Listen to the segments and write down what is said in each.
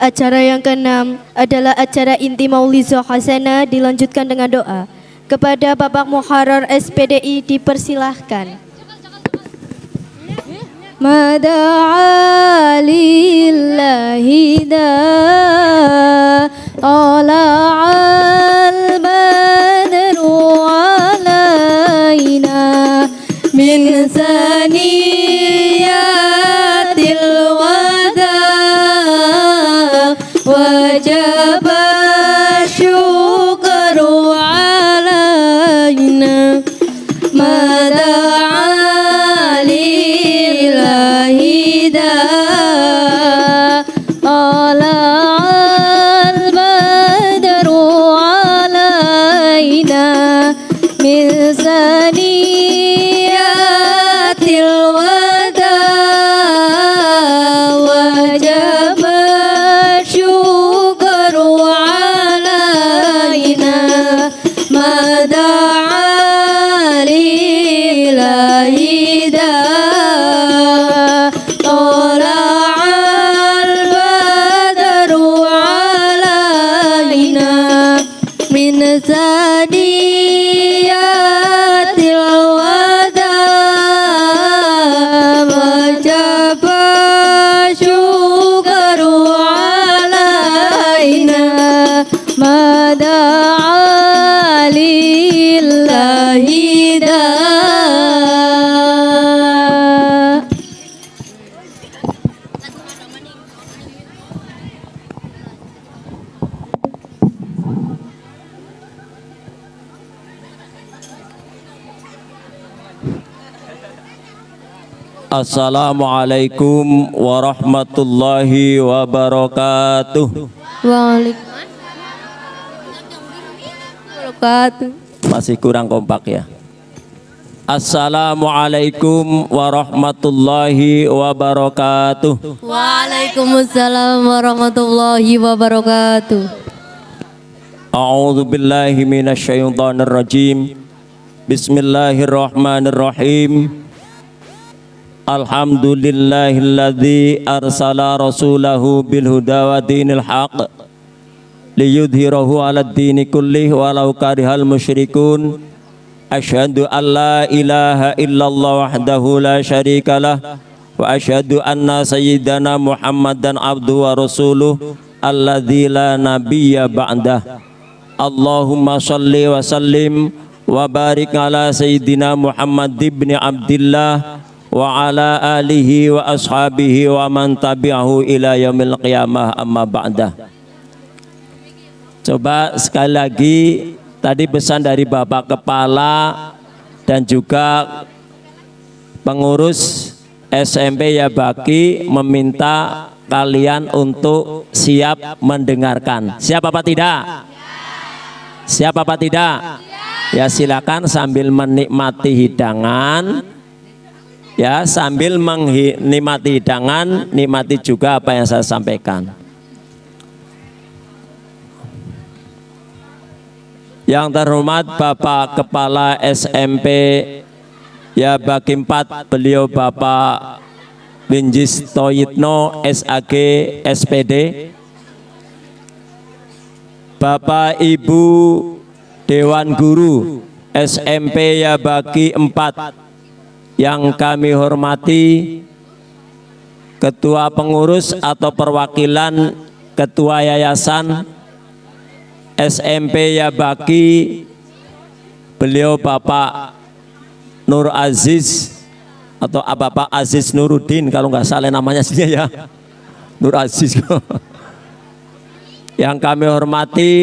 Acara yang keenam adalah acara inti Maulizo Hasanah, dilanjutkan dengan doa. Kepada Bapak Muharrar SPDI dipersilahkan. Mada'a lillahi da tala'al badru alaina min saniyatil wada wajib syukru alaina mada'a lillahi da tala'al badru alaina min saniyatil wada wajib syukru alaina mada'a lillahi da tala'al badru alaina min saniyatil wada wajib syukru alaina mada'a lillahi da. Assalamualaikum warahmatullahi wabarakatuh. Waalaikumsalam. Masih kurang kompak ya. Assalamualaikum warahmatullahi wabarakatuh. Waalaikumsalam warahmatullahi wabarakatuh. A'udzu billahi minasyaitonir rajim. Bismillahirrahmanirrahim. Alhamdulillahilladzi arsala rasulahu bil huda wa dinil haq liyudhhirahu 'alad dini kullih walau karihal musyrikun. Asyhadu an la ilaha illallah wahdahu la syarikalah wa asyhadu anna sayyidana Muhammadan abduhu wa rasuluh alladzi la nabiyya ba'dah. Allahumma shalli wa sallim wa barik ala sayyidina Muhammad ibn Abdillah wa ala alihi wa ashabihi wa man tabi'ahu ila yaumil qiyamah, amma ba'dah. Coba sekali lagi, tadi pesan dari Bapak Kepala dan juga pengurus SMP Yabaki meminta kalian untuk siap mendengarkan. Siap apa tidak? Siap apa tidak? Ya silakan sambil menikmati hidangan. Ya, sambil menikmati hidangan, nikmati juga apa yang saya sampaikan. Yang terhormat Bapak Kepala SMP Yabaki 4, beliau Bapak Binjis Toyitno SAG SPD. Bapak Ibu Dewan Guru SMP Yabaki 4 yang kami hormati, Ketua Pengurus atau perwakilan Ketua Yayasan SMP Yabaki, beliau Bapak Nur Aziz atau Bapak Aziz Nuruddin kalau nggak salah namanya sih ya, Nur Aziz. Yang kami hormati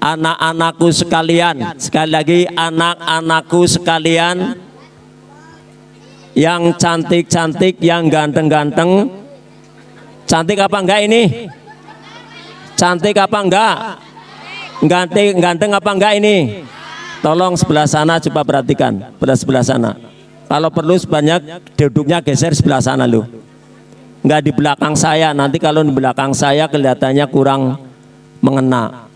anak-anakku sekalian, sekali lagi anak-anakku sekalian, yang cantik-cantik, yang ganteng-ganteng. Cantik apa enggak ini? Cantik apa enggak? Ganteng apa enggak ini? Tolong sebelah sana coba perhatikan, sebelah sana. Kalau perlu sebanyak duduknya geser sebelah sana loh. Enggak di belakang saya, nanti kalau di belakang saya kelihatannya kurang mengena.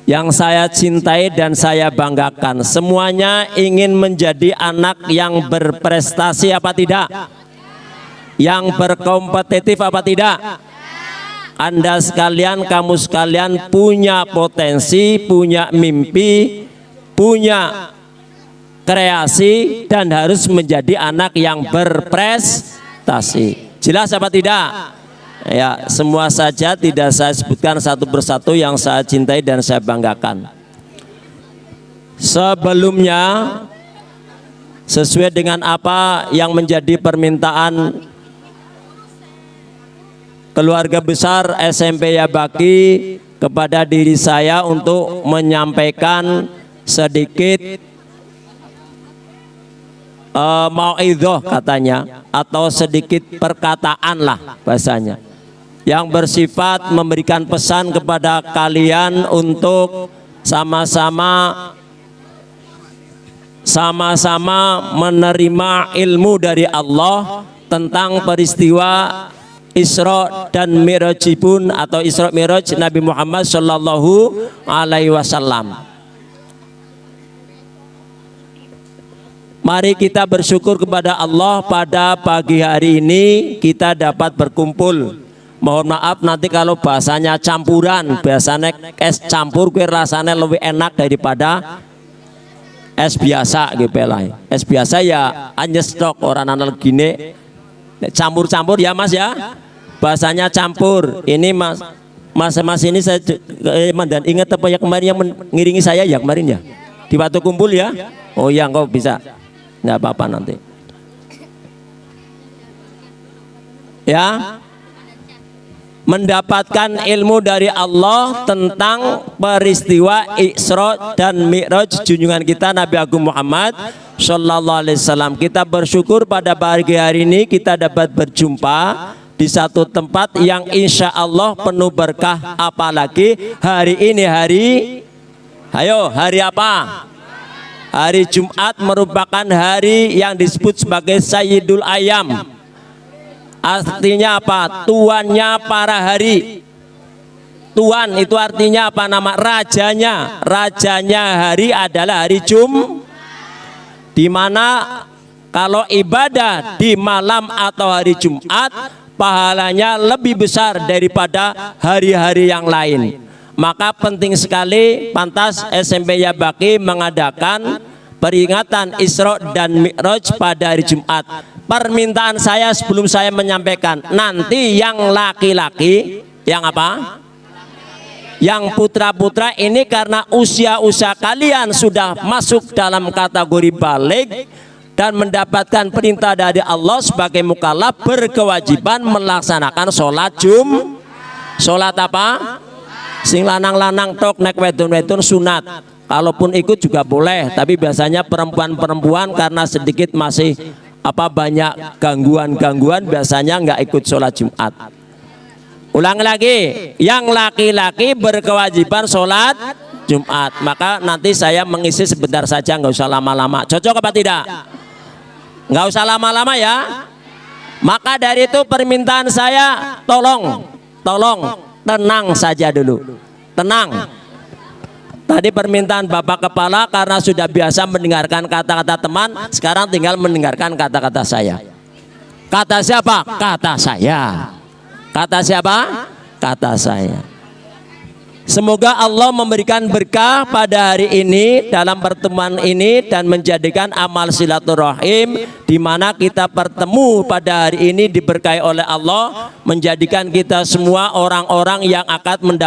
Yang saya cintai dan saya banggakan, semuanya ingin menjadi anak yang berprestasi apa tidak? Yang berkompetitif apa tidak? Anda sekalian, kamu sekalian punya potensi, punya mimpi, punya kreasi, dan harus menjadi anak yang berprestasi. Jelas apa tidak? Ya, semua saja tidak saya sebutkan satu persatu yang saya cintai dan saya banggakan. Sebelumnya, sesuai dengan apa yang menjadi permintaan keluarga besar SMP Yabaki kepada diri saya untuk menyampaikan sedikit mau'idhah katanya, atau sedikit perkataan lah bahasanya, yang bersifat memberikan pesan kepada kalian untuk sama-sama menerima ilmu dari Allah tentang peristiwa Isra dan Mi'raj pun, atau Isra Mi'raj Nabi Muhammad Shallallahu Alaihi Wasallam. Mari kita bersyukur kepada Allah pada pagi hari ini kita dapat berkumpul. Mohon maaf nanti kalau bahasanya campuran, biasanya es campur kue rasanya lebih enak daripada es biasa gitu lah. Es biasa ya anyes stok orang anak gini. Campur-campur ya Mas ya. Bahasanya campur. Ini Mas ini saya dan ingat apa ya kemarin yang mengiringi saya ya kemarin ya. Di waktu kumpul ya. Oh iya kau bisa. Nggak apa-apa nanti. Ya. Mendapatkan ilmu dari Allah tentang peristiwa Isra dan Mi'raj junjungan kita Nabi Agung Muhammad Sallallahu Alaihi Wasallam. Kita bersyukur pada pagi hari ini kita dapat berjumpa di satu tempat yang insya Allah penuh berkah. Apalagi hari ini hari apa? Hari Jumat merupakan hari yang disebut sebagai Sayyidul Ayam. Artinya apa? Tuannya para hari. Tuan itu artinya apa? Nama rajanya. Rajanya hari adalah hari di mana kalau ibadah di malam atau hari Jumat pahalanya lebih besar daripada hari-hari yang lain. Maka penting sekali, pantas SMP Yabaki mengadakan peringatan Isra dan Mi'raj pada hari Jumat. Permintaan saya sebelum saya menyampaikan, nanti yang laki-laki, yang apa? Yang putra-putra ini karena usia-usia kalian sudah masuk dalam kategori balik dan mendapatkan perintah dari Allah sebagai mukallaf, berkewajiban melaksanakan sholat sholat apa? Sing lanang-lanang tok nek wedon-wedon sunat. Kalaupun ikut juga boleh, tapi biasanya perempuan-perempuan karena sedikit masih banyak gangguan-gangguan biasanya nggak ikut sholat Jumat. Ulang lagi, yang laki-laki berkewajiban sholat Jumat. Maka nanti saya mengisi sebentar saja, nggak usah lama-lama. Cocok apa tidak? Nggak usah lama-lama ya. Maka dari itu permintaan saya, tolong tenang saja dulu, tenang. Tadi permintaan Bapak Kepala karena sudah biasa mendengarkan kata-kata teman, sekarang tinggal mendengarkan kata-kata saya. Kata siapa? Kata saya. Kata siapa? Kata saya. Semoga Allah memberikan berkah pada hari ini dalam pertemuan ini dan menjadikan amal silaturahim di mana kita bertemu pada hari ini diberkahi oleh Allah, menjadikan kita semua orang-orang yang akan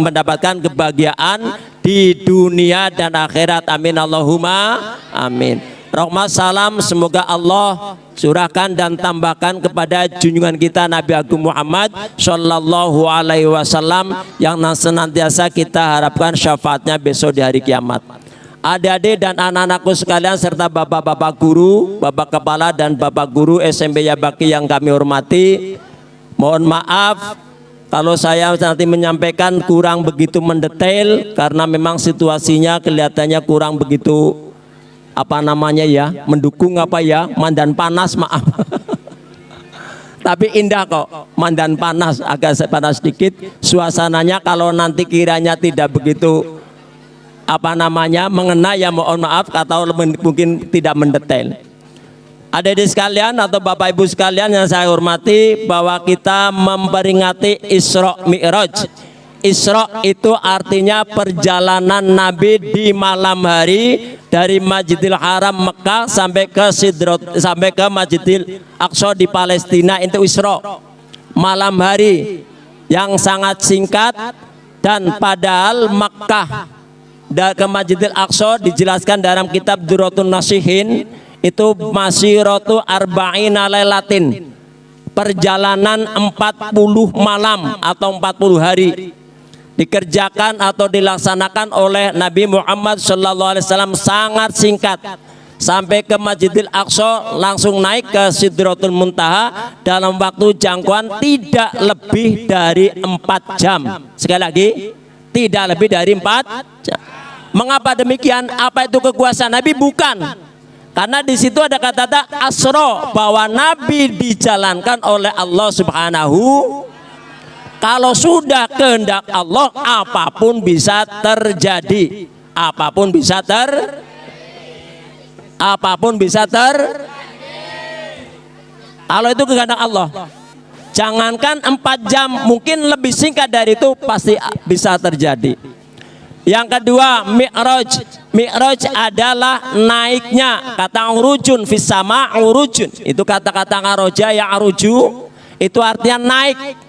mendapatkan kebahagiaan di dunia dan akhirat. Amin Allahumma amin. Rahmat salam semoga Allah curahkan dan tambahkan kepada junjungan kita Nabi Agung Muhammad Sallallahu Alaihi Wasallam yang senantiasa kita harapkan syafaatnya besok di hari kiamat. Adik-adik dan anak-anakku sekalian serta bapak-bapak guru, bapak kepala dan bapak guru SMP Yabaki yang kami hormati, mohon maaf kalau saya nanti menyampaikan kurang begitu mendetail karena memang situasinya kelihatannya kurang begitu mendukung mandan panas, maaf. Tapi indah kok, mandan panas, agak panas sedikit suasananya. Kalau nanti kiranya tidak begitu mengena ya mohon maaf atau mungkin tidak mendetail. Adik-adik sekalian atau Bapak Ibu sekalian yang saya hormati, bahwa kita memperingati Isra Mi'raj. Isra itu artinya perjalanan Nabi di malam hari dari Masjidil Haram Mekah sampai ke Masjidil Aqsa di Palestina. Itu Isra, malam hari yang sangat singkat. Dan padahal Mekah dan ke Masjidil Aqsa dijelaskan dalam kitab Durratun Nasihin itu masiratu arba'ina lailatin, perjalanan 40 malam atau 40 hari dikerjakan atau dilaksanakan oleh Nabi Muhammad SAW, sangat singkat. Sampai ke Masjidil Aqsa langsung naik ke Sidratul Muntaha dalam waktu jangkauan tidak lebih dari 4 jam. Sekali lagi, tidak lebih dari 4 jam. Mengapa demikian? Apa itu kekuasaan Nabi? Bukan. Karena di situ ada kata-kata asro, bahwa Nabi dijalankan oleh Allah Subhanahu. Kalau sudah kehendak Allah, apapun bisa terjadi. Apapun bisa kalau itu kehendak Allah. Jangankan 4 jam, mungkin lebih singkat dari itu pasti bisa terjadi. Yang kedua, Mi'raj. Mi'raj adalah naiknya. Kata urujun fis sama, urujun itu kata-kata ngaroja yang aruju, itu artinya naik.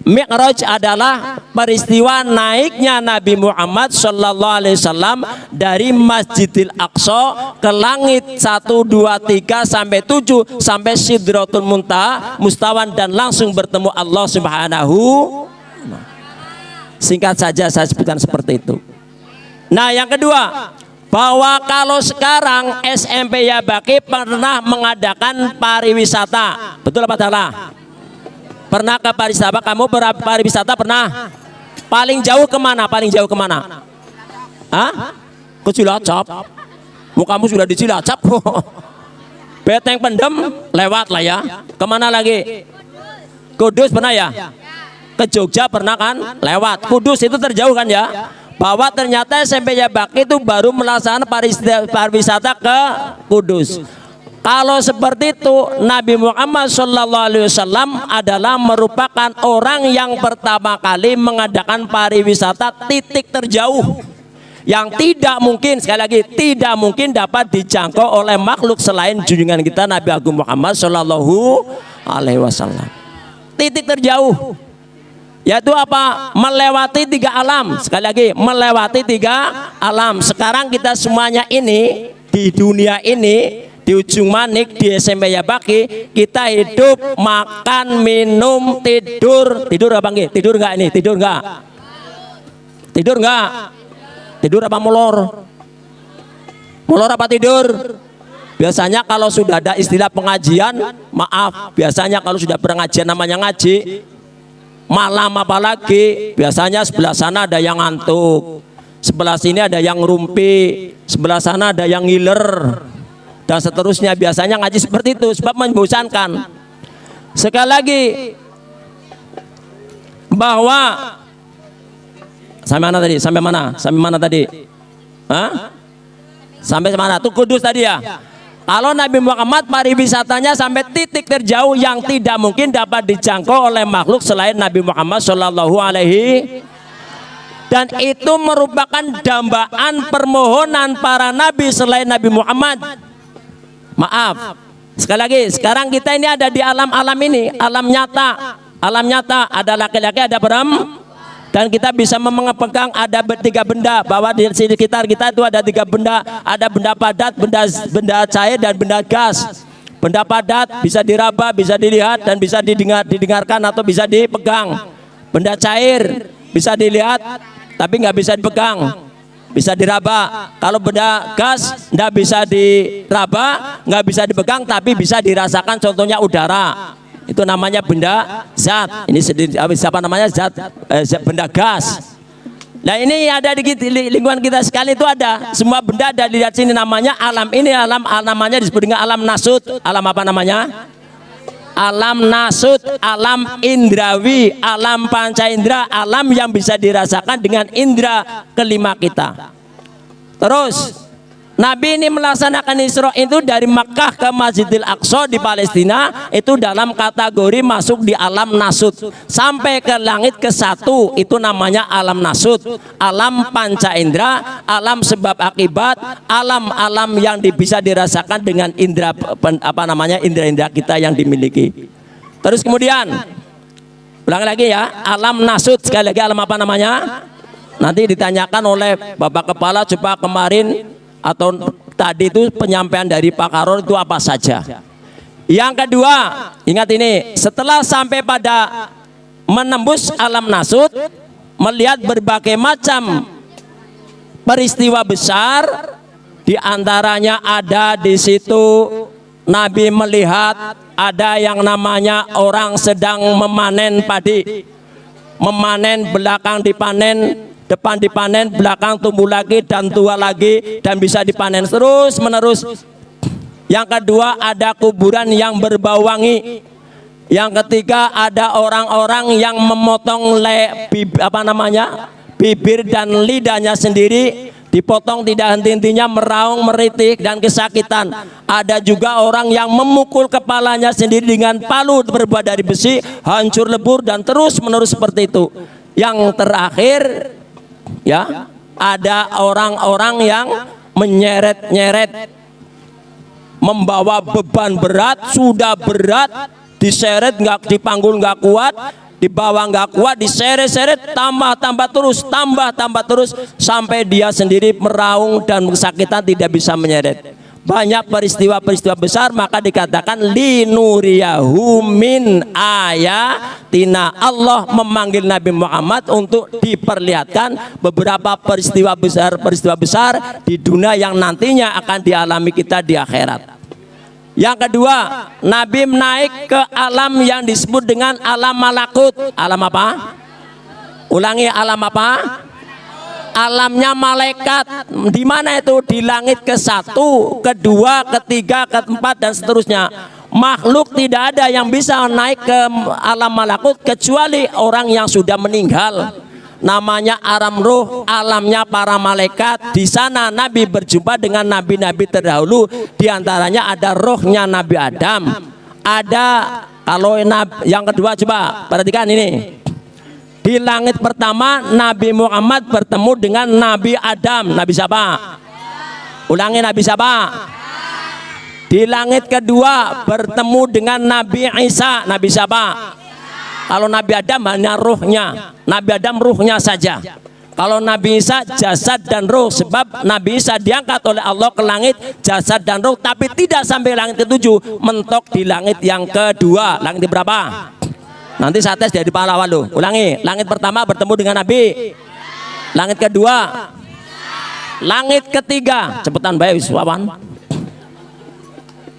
Mi'raj adalah peristiwa naiknya Nabi Muhammad SAW dari Masjidil Aqsa ke langit 1, 2, 3 sampai 7 sampai Sidratul Muntaha mustawan dan langsung bertemu Allah Subhanahu. Singkat saja saya sebutkan seperti itu. Nah, yang kedua, bahwa kalau sekarang SMP Yabaki pernah mengadakan pariwisata, betul apa salah? Pernah ke pariwisata? Kamu pariwisata pernah? Paling jauh kemana? Paling jauh kemana? Hah? Ke Cilacap? Mukamu sudah di Cilacap. Beteng Pendem lewat lah ya. Kemana lagi? Kudus pernah ya? Ke Jogja pernah kan? Lewat. Kudus itu terjauh kan ya? Bahwa ternyata SMP Yabaki itu baru melaksanakan pariwisata ke Kudus. Kalau seperti itu, Nabi Muhammad SAW adalah merupakan orang yang pertama kali mengadakan pariwisata titik terjauh yang tidak mungkin, sekali lagi, tidak mungkin dapat dijangkau oleh makhluk selain junjungan kita Nabi Agung Muhammad SAW. Titik terjauh, yaitu apa? Melewati 3 alam. Sekali lagi, melewati 3 alam. Sekarang kita semuanya ini di dunia ini, di ujung manik, di SMP Yabaki, kita hidup, makan, minum, tidur. Tidur apa enggak? Tidur enggak ini? Tidur enggak? Tidur enggak? Tidur apa molor? Molor apa tidur? Biasanya kalau sudah ada istilah pengajian, maaf, biasanya kalau sudah pengajian namanya ngaji, malam apalagi, biasanya sebelah sana ada yang ngantuk, sebelah sini ada yang rumpi, sebelah sana ada yang ngiler, dan seterusnya. Biasanya ngaji seperti itu sebab membosankan. Sekali lagi, bahwa sampai mana tadi? Sampai mana? Sampai mana tadi? Hah? Sampai mana? Tuh Kudus tadi ya. Kalau Nabi Muhammad pariwisatanya sampai titik terjauh yang tidak mungkin dapat dijangkau oleh makhluk selain Nabi Muhammad SAW. Dan itu merupakan dambaan permohonan para nabi selain Nabi Muhammad. Maaf, sekali lagi, sekarang kita ini ada di alam-alam ini, alam nyata. Alam nyata ada laki-laki, ada perempuan, dan kita bisa memegang ada 3 benda, bahwa di sekitar kita itu ada 3 benda. Ada benda padat, benda cair, dan benda gas. Benda padat bisa diraba, bisa dilihat, dan bisa didengarkan atau bisa dipegang. Benda cair bisa dilihat tapi nggak bisa dipegang, bisa diraba. Kalau benda gas nggak bisa diraba, nggak bisa dipegang, tapi bisa dirasakan, contohnya udara. Itu namanya benda zat. Ini siapa namanya? Zat, benda gas. Nah, ini ada di lingkungan kita sekali itu ada. Semua benda ada, dilihat sini namanya alam. Ini alam namanya disebut dengan alam nasut. Alam apa namanya? Alam nasut, alam indrawi, alam panca indera, alam yang bisa dirasakan dengan indera kelima kita. Terus Nabi ini melaksanakan Isra itu dari Makkah ke Masjidil Aqsa di Palestina, itu dalam kategori masuk di alam nasut. Sampai ke langit ke-1 itu namanya alam nasut, alam panca indera, alam sebab akibat, alam-alam yang bisa dirasakan dengan indera indera-indera kita yang dimiliki. Terus kemudian ulang lagi ya, alam nasut, sekali lagi alam apa namanya? Nanti ditanyakan oleh Bapak Kepala, coba kemarin atau tadi itu penyampaian dari Pak Karol itu apa saja. Yang kedua, ingat ini, setelah sampai pada menembus alam nasut, melihat berbagai macam peristiwa besar, diantaranya ada di situ Nabi melihat ada yang namanya orang sedang memanen padi, memanen, belakang dipanen, depan dipanen, belakang tumbuh lagi dan tua lagi dan bisa dipanen terus menerus. Yang kedua ada kuburan yang berbau wangi. Yang ketiga ada orang-orang yang memotong bibir dan lidahnya sendiri, dipotong tidak henti-hentinya, meraung, meritik dan kesakitan. Ada juga orang yang memukul kepalanya sendiri dengan palu terbuat dari besi, hancur lebur dan terus menerus seperti itu. Yang terakhir ya, ada orang-orang yang menyeret-nyeret, membawa beban berat, sudah berat, diseret nggak, dipanggul nggak kuat, dibawa nggak kuat, diseret-seret, tambah terus sampai dia sendiri meraung dan kesakitan tidak bisa menyeret. Banyak peristiwa-peristiwa besar, maka dikatakan linuriyahu min ayatina. Allah memanggil Nabi Muhammad untuk diperlihatkan beberapa peristiwa besar di dunia yang nantinya akan dialami kita di akhirat. Yang kedua, Nabi naik ke alam yang disebut dengan alam malakut. Alam apa? Ulangi, alam apa? Alamnya malaikat. Di mana itu? Di langit ke-1, ke-2, ke-3, ke-4 dan seterusnya. Makhluk tidak ada yang bisa naik ke alam malakut kecuali orang yang sudah meninggal. Namanya alam ruh, alamnya para malaikat. Di sana Nabi berjumpa dengan nabi-nabi terdahulu. Di antaranya ada rohnya Nabi Adam. Ada, kalau yang kedua coba perhatikan ini. Di langit pertama Nabi Muhammad bertemu dengan Nabi Adam. Nabi siapa? Ulangi, Nabi siapa? Di langit kedua bertemu dengan Nabi Isa. Nabi siapa? Kalau Nabi Adam hanya ruhnya, Nabi Adam ruhnya saja. Kalau Nabi Isa jasad dan ruh, sebab Nabi Isa diangkat oleh Allah ke langit jasad dan ruh, tapi tidak sampai langit ke-7, mentok di langit yang kedua. Langit berapa? Nanti saya tes dari pahlawan loh. Ulangi, langit pertama bertemu dengan Nabi, langit kedua, langit ketiga, cepetan baik Wawan.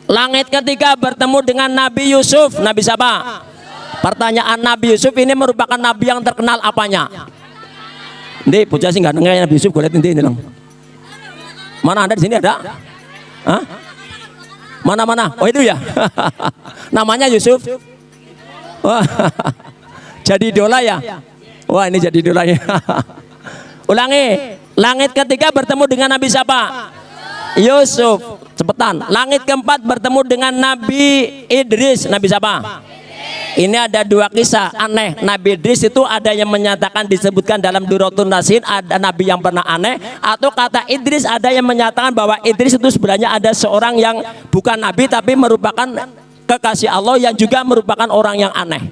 Langit ketiga bertemu dengan Nabi Yusuf. Nabi siapa? Pertanyaan, Nabi Yusuf ini merupakan nabi yang terkenal apanya? Ini bocah sih nggak dengar Nabi Yusuf, gue lihat ini dong. Mana ada di sini ada? Hah? Mana? Oh itu ya. Namanya Yusuf. Wah, jadi idola ya? Wah, ini jadi idolanya. Ulangi, langit ketiga bertemu dengan Nabi siapa? Yusuf. Cepetan. Langit keempat bertemu dengan Nabi Idris. Nabi siapa? Ini ada dua kisah aneh. Nabi Idris itu ada yang menyatakan, disebutkan dalam Duratun Nasin, ada nabi yang pernah aneh, atau kata Idris ada yang menyatakan bahwa Idris itu sebenarnya ada seorang yang bukan nabi tapi merupakan kekasih Allah yang juga merupakan orang yang aneh.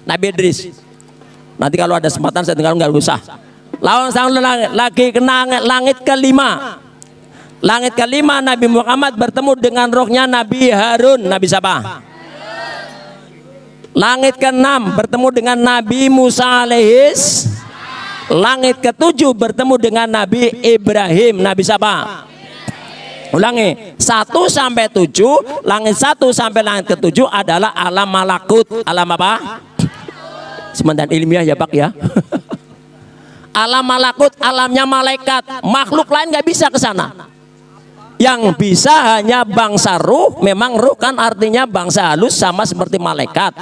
Nabi Idris. Nanti kalau ada kesempatan saya dengar, nggak usah. Lagi ke langit kelima. Langit kelima Nabi Muhammad bertemu dengan rohnya Nabi Harun. Nabi siapa? Langit ke-6 bertemu dengan Nabi Musa alaihis. Langit ke-7 bertemu dengan Nabi Ibrahim. Nabi siapa? Ulangi, 1 sampai 7, langit 1 sampai langit ke-7 adalah alam malakut. Alam apa? Sementan ilmiah ya Pak ya. Alam malakut, alamnya malaikat. Makhluk lain nggak bisa ke sana. Yang bisa hanya bangsa ruh. Memang ruh kan artinya bangsa halus sama seperti malaikat.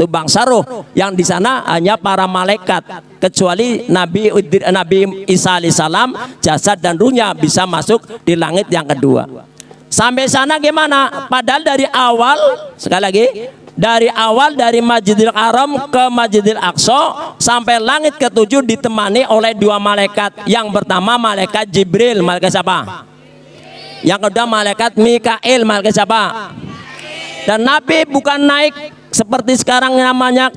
itu bangsa roh. Yang di sana hanya para malaikat, kecuali Nabi Isa alaihissalam jasad dan ruhnya bisa masuk di langit yang kedua. Sampai sana gimana? Padahal dari awal, sekali lagi, dari awal dari Masjidil Haram ke Masjidil Aqsa sampai langit ketujuh ditemani oleh dua malaikat. Yang pertama malaikat Jibril, malaikat siapa? Yang kedua malaikat Mikail, malaikat siapa? Dan Nabi bukan naik seperti sekarang namanya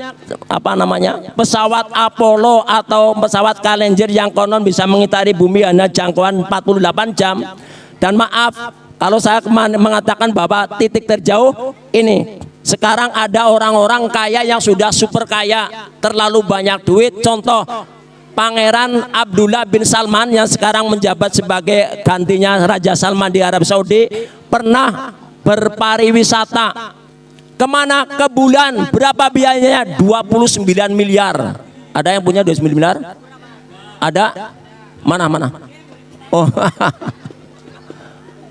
pesawat Apollo atau pesawat Challenger yang konon bisa mengitari bumi hanya jangkauan 48 jam. Dan maaf kalau saya mengatakan bahwa titik terjauh ini, sekarang ada orang-orang kaya yang sudah super kaya, terlalu banyak duit. Contoh Pangeran Abdullah bin Salman yang sekarang menjabat sebagai gantinya Raja Salman di Arab Saudi pernah berpariwisata kemana? Ke bulan. Berapa biayanya? 29 miliar. Ada yang punya 29 miliar? Ada? Mana? Oh.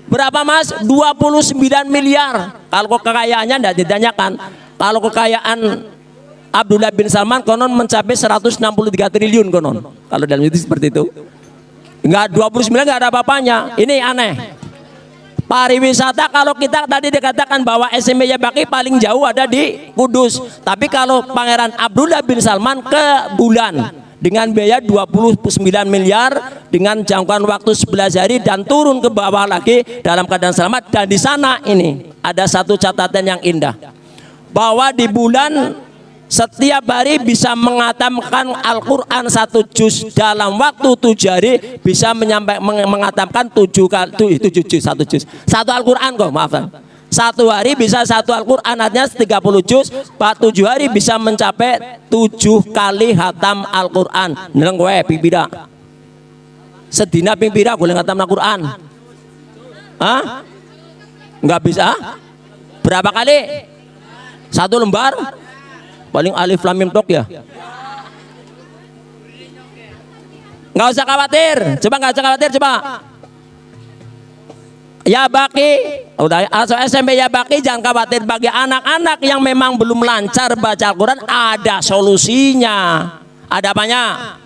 Berapa Mas? 29 miliar. Kalau kekayaannya tidak ditanyakan. Kalau kekayaan Abdullah bin Salman konon mencapai 163 triliun konon. Kalau dalam itu seperti itu. Enggak, 29 enggak ada apa-apanya. Ini aneh. Pariwisata kalau kita tadi dikatakan bahwa SMP Yabaki paling jauh ada di Kudus. Tapi kalau Pangeran Abdullah bin Salman ke bulan dengan biaya 29 miliar dengan jangkauan waktu 11 hari dan turun ke bawah lagi dalam keadaan selamat. Dan di sana ini ada satu catatan yang indah, bahwa di bulan setiap hari bisa mengatamkan Al-Quran 1 juz. Dalam waktu 7 hari bisa mengatamkan 7 juz. Satu Al-Quran kok, maafkan. Satu hari bisa satu Al-Quran, artinya 30 juz. 7 hari bisa mencapai 7 kali hatam Al-Quran. Neng kowe pipira sedina pipira boleh ngatam Al-Quran? Hah? Nggak bisa? Berapa kali? Satu lembar? Paling alif lam mim tok ya. Nggak usah khawatir. Coba. Ya Baki, udah SMP Ya Baki, jangan khawatir. Bagi anak-anak yang memang belum lancar baca Al-Quran, ada solusinya. Ada apanya?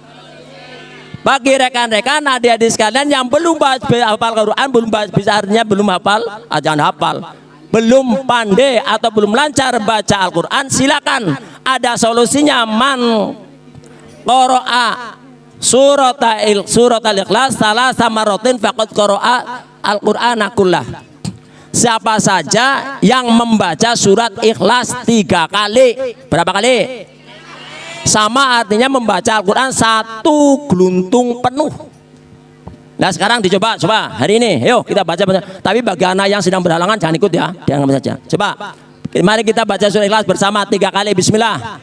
Bagi rekan-rekan adik-adik sekalian yang belum hafal Al-Quran, belum bisa, artinya belum hafal, jangan hafal, belum pandai atau belum lancar baca Al-Quran, silakan. Ada solusinya. Man qara'a surat al-ikhlas salah sama rotin faqad qara'a Al-Qur'ana kullah. Siapa saja yang membaca surat Ikhlas 3 kali, berapa kali? Sama artinya membaca Al-Quran 1 geluntung penuh. Nah sekarang coba hari ini, yuk kita baca. Tapi bagi anak yang sedang berhalangan jangan ikut ya, diam saja. Coba, mari kita baca surat Ikhlas bersama 3 kali. Bismillah.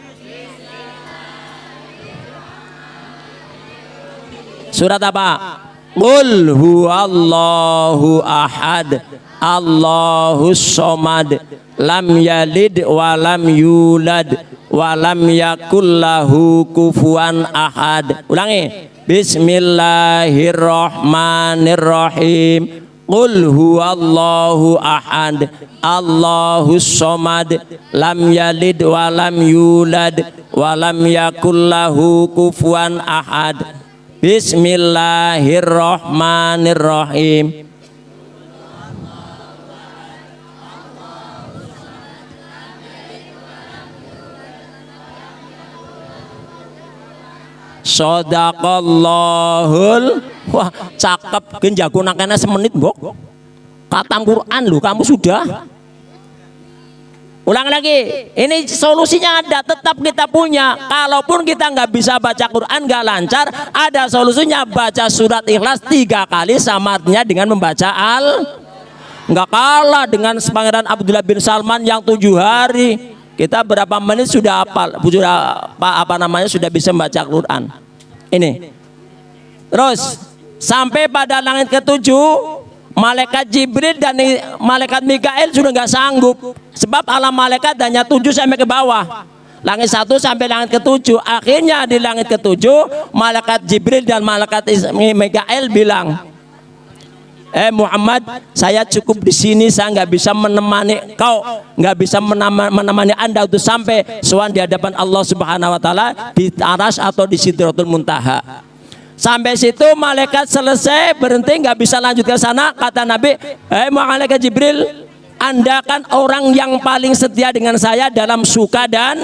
Surat apa? Qul huwallahu ahad, Allahus somad, lam yalid walam yulad, walam yakul lahu kufuwan ahad. Ulangi. Bismillahirrahmanirrahim. Qul huwallahu ahad, Allahus somad, lam yalid walam yulad, walam yakul lahu kufuwan ahad. Bismillahirrahmanirrahim. Shadaqallahul. Wah, cakep. Gen jago nakene semenit, Mbok. Khatam Quran lho, kamu sudah. Ulang lagi, ini solusinya ada, tetap kita punya. Kalaupun kita nggak bisa baca Quran, nggak lancar, ada solusinya. Baca surat Ikhlas 3 kali sama artinya dengan membaca nggak kalah dengan Pangeran Abdullah bin Salman yang 7 hari. Kita berapa menit sudah hafal, sudah bisa membaca Quran. Ini. Terus sampai pada langit ke-7, malaikat Jibril dan malaikat Mikail sudah nggak sanggup, sebab alam malaikat hanya 7 sampai ke bawah, langit 1 sampai langit ke-7. Akhirnya di langit ke-7 malaikat Jibril dan malaikat Mikail bilang, Muhammad, saya cukup di sini, saya nggak bisa menemani kau, nggak bisa menemani anda untuk sampai sowan di hadapan Allah Subhanahu Wa Taala di aras atau di Sidratul Muntaha. Sampai situ malaikat selesai berhenti, nggak bisa lanjut ke sana. Kata Nabi, malaikat Jibril, anda kan orang yang paling setia dengan saya dalam suka dan,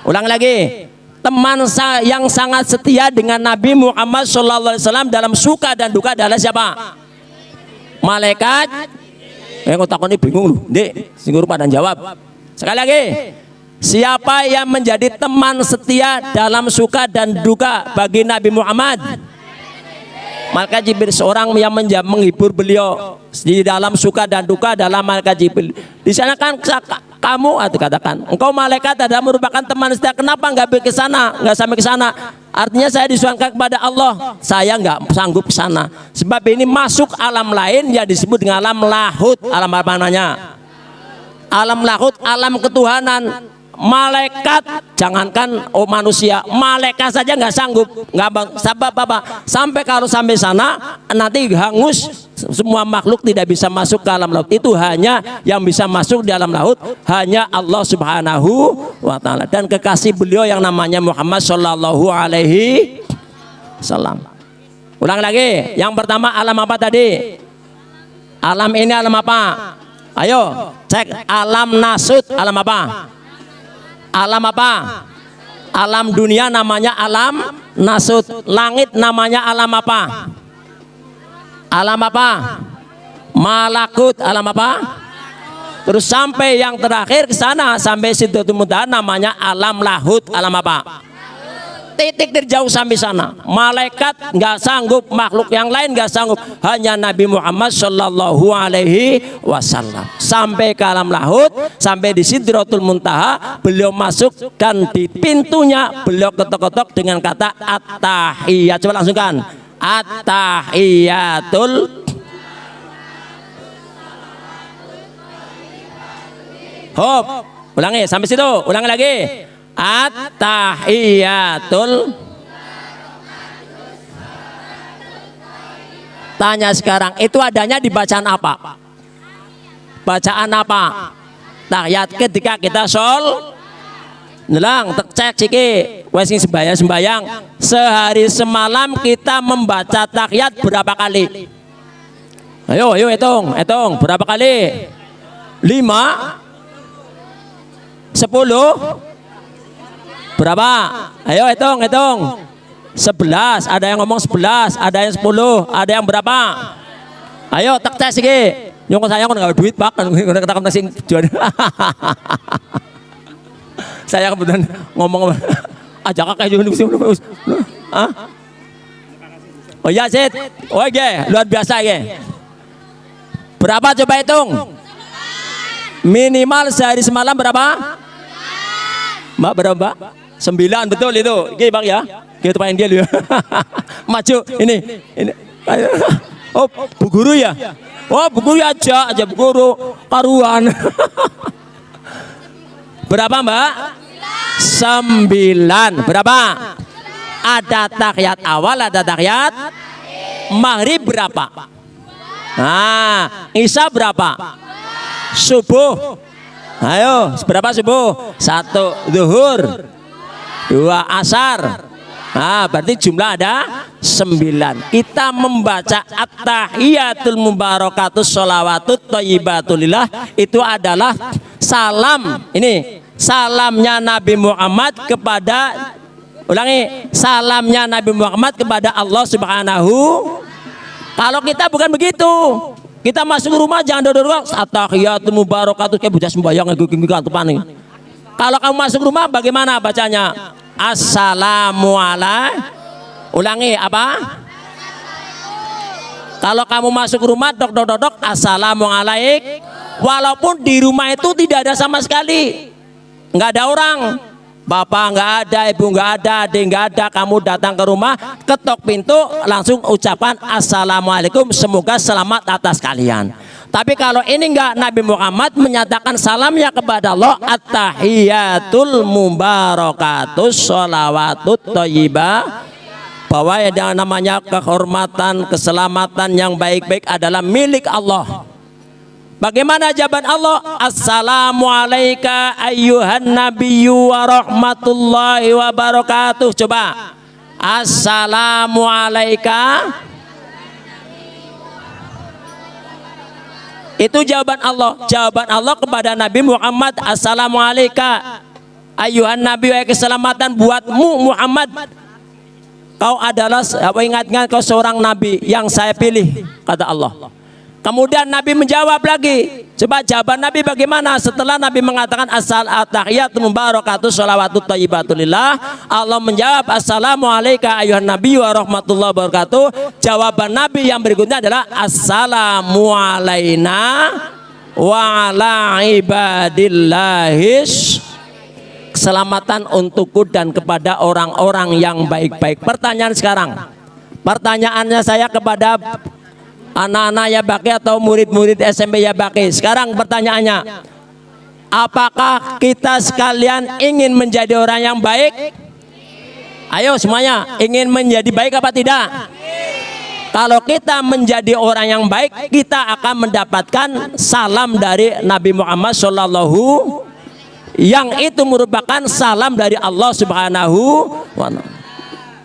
ulang lagi, teman yang sangat setia dengan Nabi Muhammad SAW dalam suka dan duka adalah siapa? Malaikat. Yang takut ini bingung loh, Dek, singgur pada jawab. Sekali lagi, siapa yang menjadi teman setia dalam suka dan duka bagi Nabi Muhammad? Malaikat Jibril, seorang yang menghibur beliau di dalam suka dan duka dalam malaikat Jibril. Di sana kan kamu, atau katakan, engkau malaikat adalah merupakan teman setia. Kenapa nggak ke sana, nggak sampai ke sana? Artinya saya disuruhkan kepada Allah, saya nggak sanggup ke sana. Sebab ini masuk alam lain yang disebut dengan alam lahut. Alam apa namanya? Alam lahut, alam ketuhanan. Malaikat, jangankan manusia, malaikat saja nggak sanggup, nggak sabab apa. Sampai kalau sampai sana nanti hangus, semua makhluk tidak bisa masuk ke alam laut. Itu hanya yang bisa masuk di alam laut hanya Allah Subhanahu Wa Taala dan kekasih beliau yang namanya Muhammad Sallallahu Alaihi Wasallam. Ulang lagi, yang pertama alam apa tadi? Alam ini alam apa? Ayo cek, alam nasut, alam apa? Alam apa? Alam dunia namanya alam nasut. Langit namanya alam apa? Alam apa? Malakut. Alam apa? Terus sampai yang terakhir ke sana sampai Sidratul Muntaha namanya alam lahut. Alam apa? Titik terjauh sampai sana. Malaikat nggak sanggup, makhluk yang lain nggak sanggup, hanya Nabi Muhammad Shallallahu Alaihi Wasallam. Sampai ke alam lahut, sampai di Sidratul Muntaha, beliau masuk dan di pintunya beliau ketok-ketok dengan kata at-tahiyat. Coba langsungkan, at-tahiyatul. Hop, ulangi sampai situ, ulangi lagi. At-tahiyatul. Tanya sekarang, itu adanya di bacaan apa? Bacaan apa? Tahiyat ketika kita nelang cek ciki wes sembayang sehari semalam kita membaca tahiyat berapa kali? Ayo hitung berapa kali? 5, 10, berapa? Ayo hitung. 11, ada yang ngomong 11, ada yang 10, ada yang berapa? Ayo tak tes iki. Nyongko saya kan enggak duit, Pak. Kan kita sing jual. Saya kebetulan ngomong ajak kayak gini. Oh iya, Sid. Oke, luar biasa ya. Berapa coba hitung? Minimal sehari semalam berapa? Mbak berapa? 9, betul itu. Oke Bang ya. Kita main dia ya. Maju ini. Oh, Bu Guru ya. Oh, Bu Guru aja Bu Guru karuan. Berapa Mbak? 9. Berapa? Ada tahiyat awal, ada tahiyat maghrib berapa? Nah, Isya berapa? Subuh. Ayo, berapa subuh? 1 zuhur, 2 asar. Nah, berarti jumlah ada 9. Kita membaca at-tahiyatul mubarakatus sholawatut thayyibatulillah, itu adalah salam. Ini salamnya Nabi Muhammad kepada, ulangi, salamnya Nabi Muhammad kepada Allah Subhanahu. Kalau kita bukan begitu. Kita masuk rumah jangan dodor-dodor at-tahiyatul mubarakatuh kayak bocah sembahyang panik. Kalau kamu masuk rumah bagaimana bacanya? Assalamualaikum. Ulangi apa? Kalau kamu masuk rumah dok assalamualaikum. Walaupun di rumah itu tidak ada sama sekali, nggak ada orang. Bapak nggak ada, ibu nggak ada, adik nggak ada, kamu datang ke rumah, ketok pintu, langsung ucapan assalamualaikum, semoga selamat atas kalian. Tapi kalau ini enggak, Nabi Muhammad menyatakan salamnya kepada Allah at-tahiyatul mubarakatus sholawatut thayyibah. bahwa yang namanya kehormatan, keselamatan yang baik-baik adalah milik Allah. Bagaimana jawaban Allah? Assalamualaikum ayyuhan nabiyyu wa rahmatullahi wa barakatuh. Coba. Assalamualaikum. Itu jawaban Allah. Jawaban Allah kepada Nabi Muhammad. Assalamualaikum ayyuhan nabiyyu, keselamatan buatmu Muhammad. Kau adalah, ingat-ingat kau seorang nabi yang saya pilih, kata Allah. Kemudian Nabi menjawab lagi. Coba jawaban Nabi bagaimana setelah Nabi mengatakan at-tahiyyatu mubarakatuh sholawatut thayyibatulillah. Allah menjawab assalamualaikum ayyuhan nabiyyu wa rahmatullahi wabarakatuh. Jawaban Nabi yang berikutnya adalah assalamu alaina wa ala ibadillahis. Keselamatan untukku dan kepada orang-orang yang baik-baik. Pertanyaan sekarang, pertanyaannya saya kepada anak-anak Yabaki atau murid-murid SMP Yabaki. Sekarang pertanyaannya, apakah kita sekalian ingin menjadi orang yang baik? Ayo semuanya, ingin menjadi baik apa tidak? Kalau kita menjadi orang yang baik, kita akan mendapatkan salam dari Nabi Muhammad SAW, yang itu merupakan salam dari Allah Subhanahu wa ta'ala.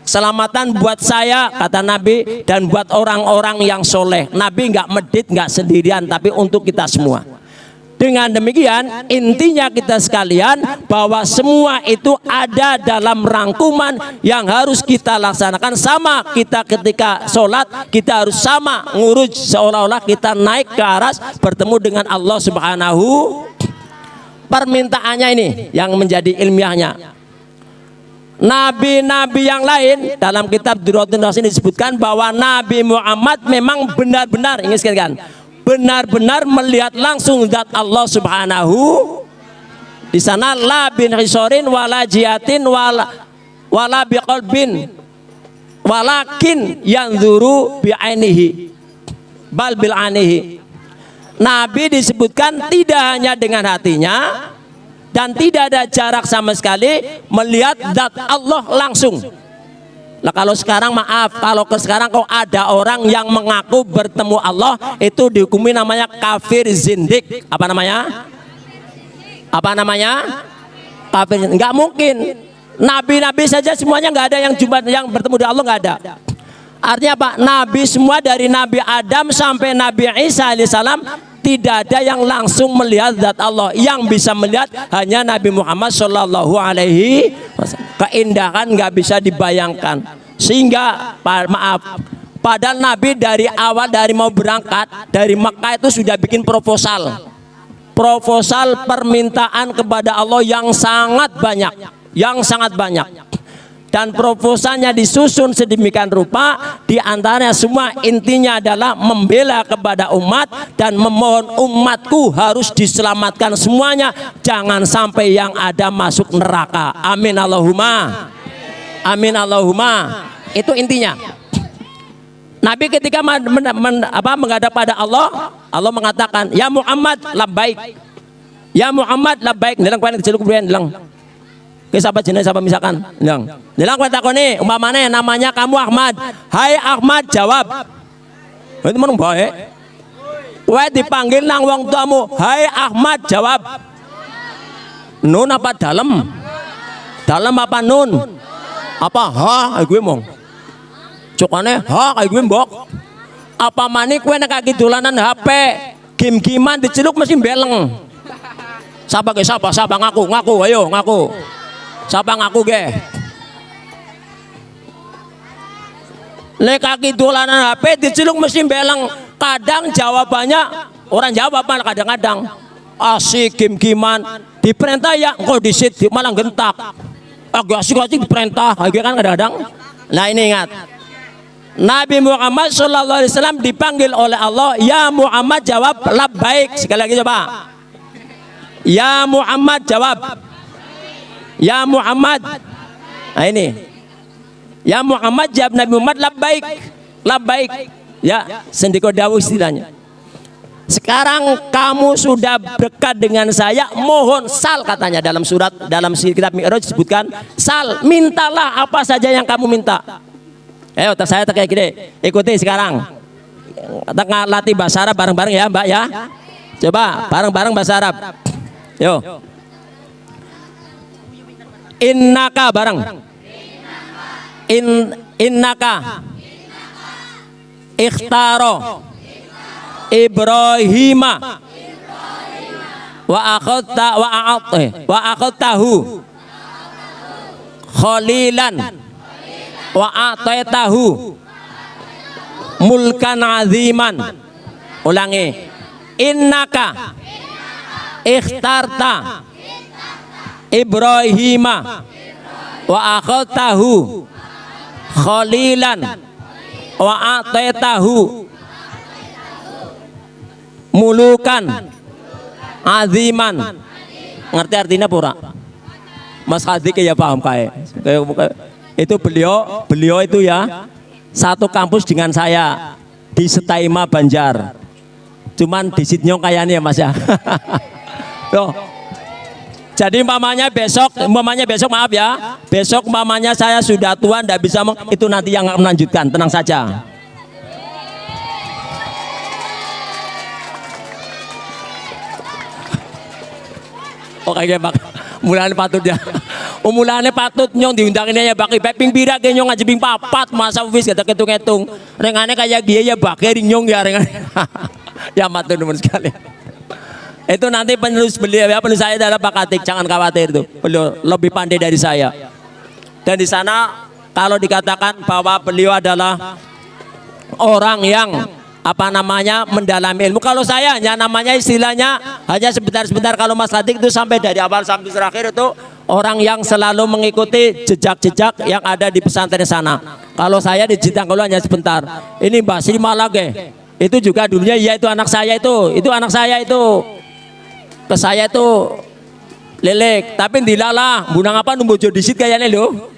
Keselamatan buat saya, kata Nabi, dan buat orang-orang yang soleh. Nabi nggak medit, nggak sendirian, tapi untuk kita semua. Dengan demikian, intinya kita sekalian bahwa semua itu ada dalam rangkuman yang harus kita laksanakan sama. Kita ketika sholat, kita harus sama nguruj seolah-olah kita naik ke aras bertemu dengan Allah Subhanahu. Permintaannya ini yang menjadi ilmiahnya. Nabi-nabi yang lain dalam kitab Durratun Nasim disebutkan bahwa Nabi Muhammad memang benar-benar, ingat sekalian, benar-benar melihat langsung zat Allah Subhanahu. Di sana la bin hisorin wala jiatin wala biqalbin walakin yanzuru bi'ainihi bal bil anihi. Nabi disebutkan tidak hanya dengan hatinya, dan tidak ada jarak sama sekali melihat zat Allah langsung. Nah kalau sekarang maaf, kalau sekarang kok ada orang yang mengaku bertemu Allah, itu dihukumi namanya kafir zindik. Apa namanya? Apa namanya? Kafir. Enggak mungkin. Nabi-nabi saja semuanya nggak ada yang bertemu dengan Allah, nggak ada. Artinya apa? Nabi semua dari Nabi Adam sampai Nabi Isa alaihissalam tidak ada yang langsung melihat zat Allah. Yang bisa melihat hanya Nabi Muhammad Shallallahu Alaihi Wasallam. Keindahan nggak bisa dibayangkan. Sehingga maaf, padahal Nabi dari awal, dari mau berangkat dari Mekah itu sudah bikin proposal permintaan kepada Allah yang sangat banyak, Dan proposalnya disusun sedemikian rupa, di antaranya semua intinya adalah membela kepada umat dan memohon umatku harus diselamatkan semuanya, jangan sampai yang ada masuk neraka. Amin Allahumma. Amin Allahumma. Itu intinya. Nabi ketika menghadap pada Allah, Allah mengatakan, "Ya Muhammad labbaik." Ya Muhammad labbaik. Nilang kuwi diceluk kemudian nilang. Oke, sahabat jenis sahabat misalkan, nilang kowe takoni, umpamane namanya kamu Ahmad. Hai Ahmad, jawab. Itu menung bae. Kowe dipanggil nang wong tuamu, hai Ahmad, jawab. Nun apa dalem? Dalem apa nun? Apa ha? Gue mong. Cukane ha kayak gue mbok. Apa mani kowe nek kaki dolanan HP, game-giman diceluk mesti beleng. Sapa ge sapa ngaku, ayo ngaku. Siapa ngaku ge? Lek kaki dolanan HP diceluk mesti beleng. Kadang jawabannya orang jawab malah kadang-kadang asik game-giman, diperintah ya kok disit malah gentak. Agak asik diperintah, kan kadang-kadang. Nah ini ingat, Nabi Muhammad SAW dipanggil oleh Allah, ya Muhammad jawab labbaik. Sekali lagi coba. Ya Muhammad jawab. Ya Muhammad. Nah ini. Ya Muhammad jawab Nabi Muhammad labbaik. Labbaik. Ya, sendiko dawuh istilahnya. Sekarang kamu sudah dekat dengan saya, mohon sal katanya dalam kitab Mi'raj disebutkan, sal, mintalah apa saja yang kamu minta. Ayo, saya kayak gini. Ikuti sekarang. Tengah latih bahasa Arab bareng-bareng ya, Mbak ya. Coba bareng-bareng bahasa Arab. Yo. Innaka bareng. Innaka. Ikhtaro. Ibrahima. Wa akhadtahu khalilan wa ataitahu mulkan aziman. Ulangi. Innaka ikhtarta Ibrahima wa akhadtahu khalilan wa ataitahu mulukan aziman. Ngerti artinya pura? Mas Khadik ya paham kayak itu beliau itu ya satu kampus dengan saya di Setaima Banjar. Cuman di Sidnyong kayaknya ya Mas ya. Loh. Jadi umpamanya besok maaf ya, besok umpamanya saya sudah tua ndak bisa itu nanti yang melanjutkan, tenang saja. Oke ya Pak, mulane patut ya. Mulane patut nyong diundangin ya Pak. Ping pira ge nyong ngaji ping papat masa wis kata ketung-ketung. Rengane kayak dia ya Pak, ring nyong ya rengane. Ya matur nuwun sekali. Itu nanti penerus beliau ya, penerus saya adalah Pak Katik, jangan khawatir tuh. Beliau lebih pandai dari saya. Dan di sana kalau dikatakan bahwa beliau adalah orang yang mendalami ilmu. Kalau saya hanya namanya istilahnya hanya sebentar-sebentar. Kalau Mas Katik itu sampai dari awal sampai terakhir itu orang yang selalu mengikuti jejak-jejak yang ada di pesantren sana. Kalau saya di Jitangkolo hanya sebentar. Ini Mbak Sri Malage. Itu juga dulunya ya itu anak saya itu anak saya itu. Ke saya itu lelek, tapi dilala, bunang apa nunggu jodisit kayaknya loh.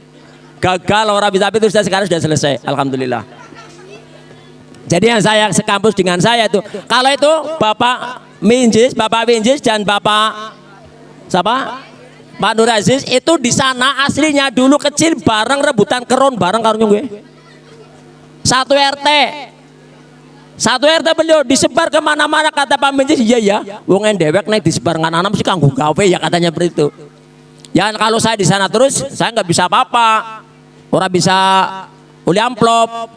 Gagal orang bisa, tapi itu sekarang sudah selesai, alhamdulillah. Jadi yang saya sekampus dengan saya itu, kalau itu Bapak Winjis dan Bapak siapa? Pak Nur Aziz itu di sana aslinya dulu kecil bareng rebutan keron bareng karunya gue. Satu RT beliau disebar kemana-mana kata Pak Winjis iya ya, wong dewek naik disebar ngan anam sih kanggo gawe ya katanya seperti itu. Ya kalau saya di sana terus saya nggak bisa apa-apa, orang bisa uli amplop.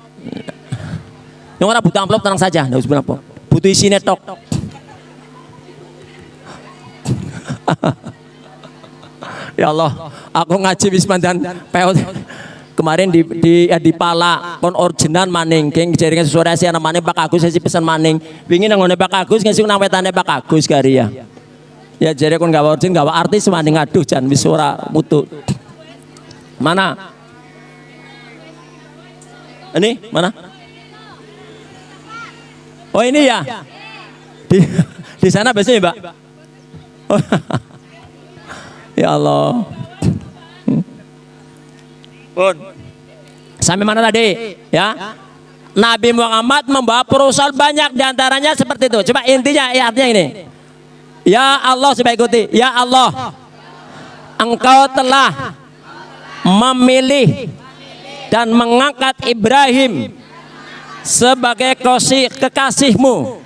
Yang orang butuh amplop tenang saja, nggak usah apa. Butuh isi netok. Ya Allah, aku ngaji wisman dan peot kemarin di Pala kon original maning, keng jaringan suara si anak maning Pak Agus saya pesan maning. Wingin nangone Pak Agus ngasih nang wetane Pak Agus kari ya. Ya jadi kon gawa original gawa artis maning aduh jan wis ora mutu. Mana? Ini mana? Oh ini ya, di sana biasanya Mbak. Oh, ya Allah. Pun, sampai mana tadi? Ya, Nabi Muhammad membawa perusul banyak diantaranya seperti itu. Coba intinya, ya artinya ini. Ya Allah, coba ikuti. Ya Allah, Engkau telah memilih dan mengangkat Ibrahim sebagai kekasihmu,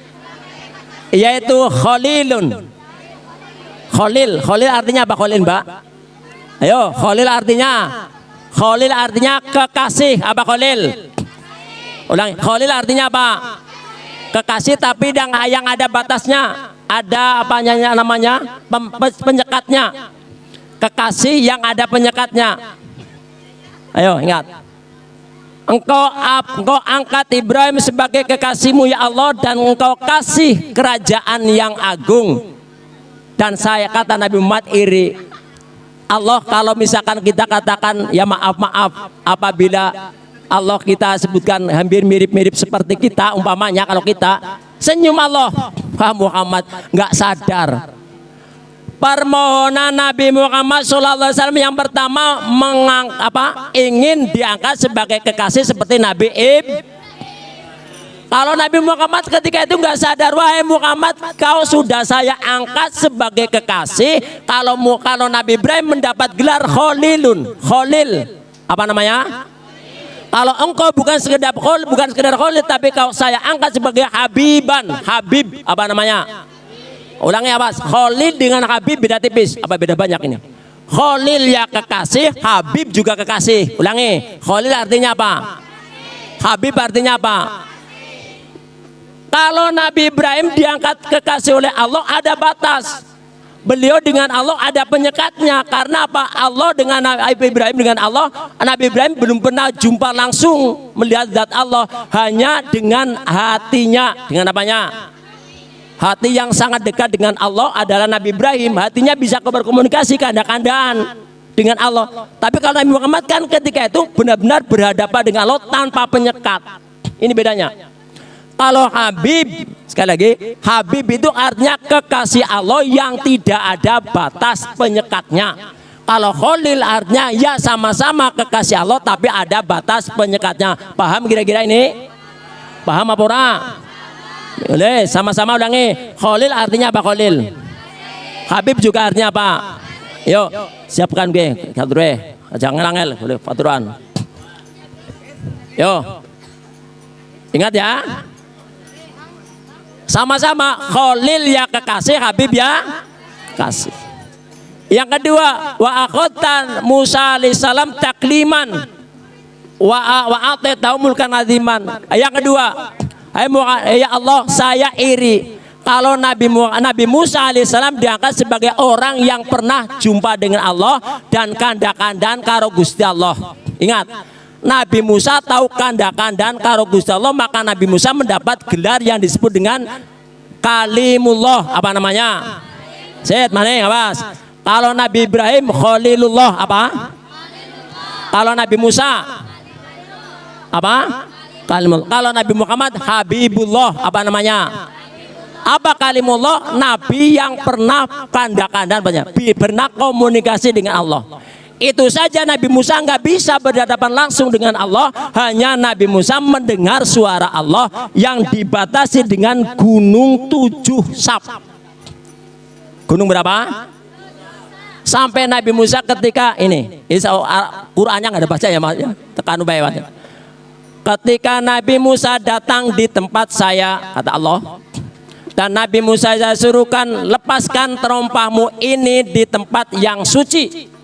yaitu Khalilun. Khalil artinya apa Khalil Mbak? Ayo, Khalil artinya kekasih. Apa Khalil? Ulangi, Khalil artinya apa? Kekasih tapi yang ada batasnya, ada apanya namanya? Penyekatnya. Kekasih yang ada penyekatnya. Ayo ingat. Engkau angkat Ibrahim sebagai kekasihmu ya Allah, dan engkau kasih kerajaan yang agung. Dan saya kata Nabi Muhammad iri Allah kalau misalkan kita katakan ya maaf apabila Allah kita sebutkan hampir mirip-mirip seperti kita, umpamanya kalau kita senyum Allah, Pak Muhammad nggak sadar. Permohonan Nabi Muhammad SAW yang pertama ingin diangkat sebagai kekasih seperti Nabi Kalau Nabi Muhammad ketika itu nggak sadar, wahai Muhammad, kau sudah saya angkat sebagai kekasih. Kalau Nabi Ibrahim mendapat gelar Khalilun, Khalil, apa namanya? Kalau engkau bukan sekedar khalil, tapi kau saya angkat sebagai habiban. Habib apa namanya? Ulangi apa? Khalil dengan habib beda tipis. Apa beda banyak ini? Khalil ya kekasih, habib juga kekasih. Ulangi. Khalil artinya apa? Habib artinya apa? Kalau Nabi Ibrahim diangkat kekasih oleh Allah ada batas. Beliau dengan Allah ada penyekatnya. Karena apa? Allah dengan Nabi Ibrahim dengan Allah, Nabi Ibrahim belum pernah jumpa langsung melihat zat Allah, hanya dengan hatinya. Dengan apanya? Hati yang sangat dekat dengan Allah adalah Nabi Ibrahim. Hatinya bisa berkomunikasi kanda-kandaan dengan Allah. Tapi kalau Nabi Muhammad kan ketika itu benar-benar berhadapan dengan Allah tanpa penyekat. Ini bedanya. Kalau Habib, sekali lagi, Habib itu artinya kekasih Allah yang tidak ada batas penyekatnya. Kalau Khalil artinya ya sama-sama kekasih Allah tapi ada batas penyekatnya. Paham kira-kira ini? Paham apa ora? Boleh, sama-sama ulangi. Khalil artinya apa Khalil? Habib juga artinya apa? Yuk, siapkan gue. Jangan angel, boleh paturan. Yo. Ingat ya. Sama-sama Khalil ya kekasih, Habib ya kasih. Yang kedua, wa akhadtan Musa alaihissalam takliman wa atatahu mulkan aziman. Yang kedua, ya Allah saya iri kalau Nabi Musa alaihissalam diangkat sebagai orang yang pernah jumpa dengan Allah dan kanda-kandaan karo Gusti Allah. Ingat, Nabi Musa tahu kanda-kandaan karo Gusti Allah, maka Nabi Musa mendapat gelar yang disebut dengan Kalimullah. Apa namanya? Set mana yang awas? Kalau Nabi Ibrahim Khalilullah apa? Kalau Nabi Musa apa? Kalimullah. Kalau Nabi Muhammad Habibullah apa namanya? Apa Kalimullah? Nabi yang pernah kanda-kandaan banyak, pernah komunikasi dengan Allah. Itu saja Nabi Musa nggak bisa berhadapan langsung dengan Allah, hanya Nabi Musa mendengar suara Allah yang dibatasi dengan gunung 7 sap. Gunung berapa? Sampai Nabi Musa ketika ini Qurannya nggak ada baca ya Mas, tekan ubay. Ketika Nabi Musa datang di tempat saya, kata Allah, dan Nabi Musa saya suruhkan lepaskan terompahmu ini di tempat yang suci.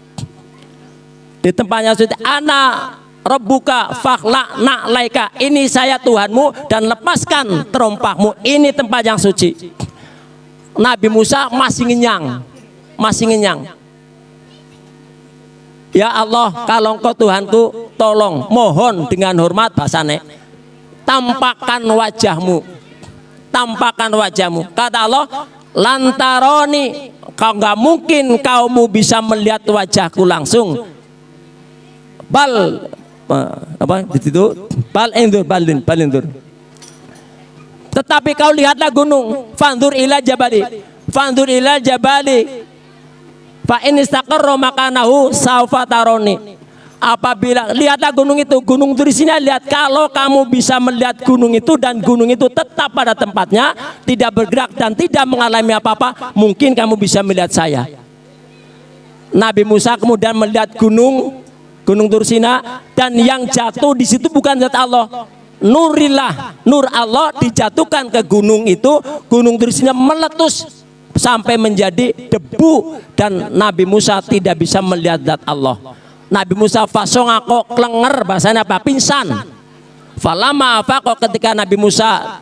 Di tempatnya suci, ana rabbuka fakhla na'laika, ini saya Tuhanmu dan lepaskan terompahmu, ini tempat yang suci. Nabi Musa masih ngenyang. Ya Allah, kalau engkau Tuhanku, tolong mohon dengan hormat bahasane, tampakkan wajahmu. Kata Allah, lantaroni, kau nggak mungkin kamu bisa melihat wajahku langsung. Bal apa di situ? Bal endur. Tetapi kau lihatlah gunung. Fandur ila jabali. Fa in istaqarra makanahu saufa taroni. Apabila lihatlah gunung itu, gunung dari sini lihat. Kalau kamu bisa melihat gunung itu dan gunung itu tetap pada tempatnya, tidak bergerak dan tidak mengalami apa-apa, mungkin kamu bisa melihat saya. Nabi Musa kemudian melihat gunung Tursina, dan yang jatuh di situ bukan zat Allah, nur Allah dijatuhkan ke gunung itu. Gunung Tursina meletus sampai menjadi debu dan Nabi Musa tidak bisa melihat zat Allah. Nabi Musa fasong aku klenger, bahasanya apa? Pingsan. Falama apa kok ketika Nabi Musa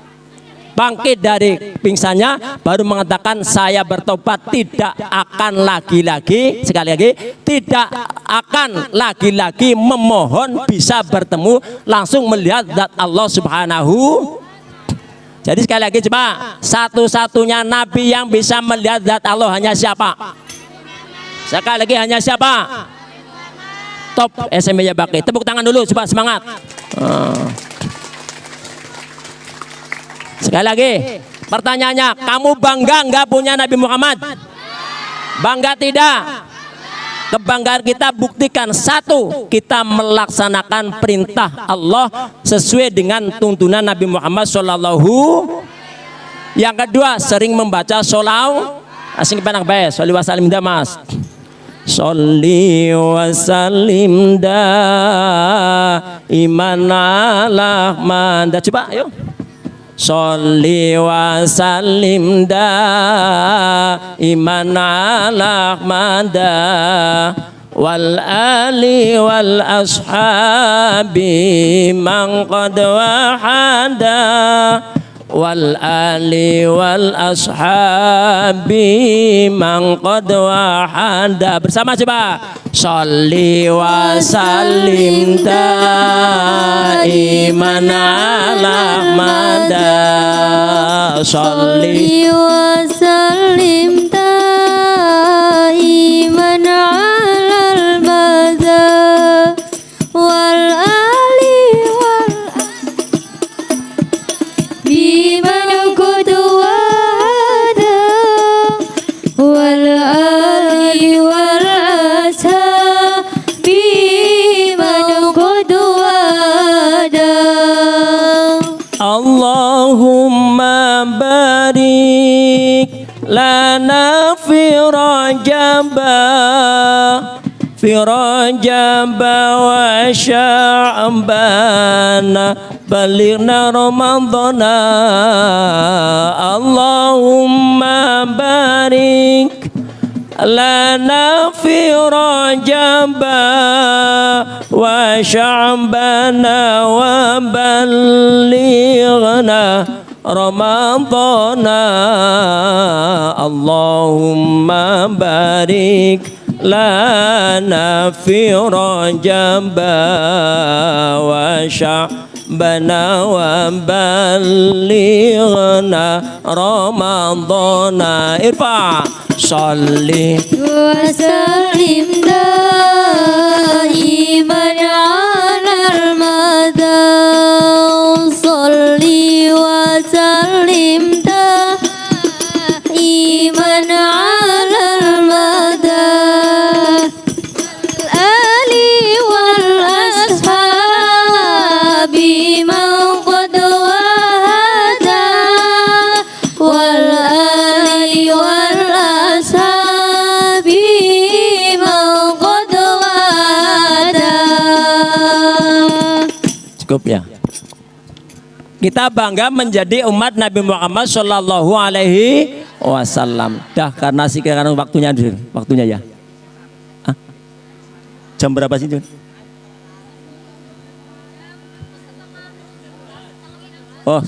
bangkit dari pingsannya, baru mengatakan saya bertobat, tidak akan lagi-lagi, sekali lagi, tidak akan lagi-lagi memohon bisa bertemu langsung melihat zat Allah Subhanahu. Jadi sekali lagi coba, satu-satunya Nabi yang bisa melihat zat Allah hanya siapa? Sekali lagi, hanya siapa? Top SMP ya Bakri, tepuk tangan dulu, coba semangat. Sekali lagi, pertanyaannya, kamu bangga nggak punya Nabi Muhammad? Bangga tidak? Kebanggaan kita buktikan, satu, kita melaksanakan perintah Allah sesuai dengan tuntunan Nabi Muhammad Sallallahu. Yang kedua, sering membaca sholawat. Asing panak bae, sholli wasallim damas. Sholli wa sallim daiman ala Ahmad. Coba ayo. Sholli wa sallim daiman ala Ahmad wal ali wal ashabi man qad wahada wal ali wal ashabi man qad wahada. Bersama coba. Sholli wa sallim daiman ala Ahmad. Sholli wa sallim daiman ala al-bada wal ali wal biman qudwada wal ali wal ashabi man qudwada. Allahumma barik lana fi Rajab wa Sya'ban balighna Ramadhana. Allahumma barik lana fi Rajab wa Sya'ban wa balighna Ramadhana. Allahumma barik lana fi Rajab wa Sya'ban wa balighna Ramadhana. Irfa. Sholli wa sallim daiman ala al-mada. Sholli wa sallim daiman ala al-mada ali wal ashabi man qad wahada wal ali wal ashabi man qad wahada. Cukup ya. Kita bangga menjadi umat Nabi Muhammad Shallallahu Alaihi Wasallam. Dah karena sekarang waktunya ya. Hah? Jam berapa sih Jun? Oh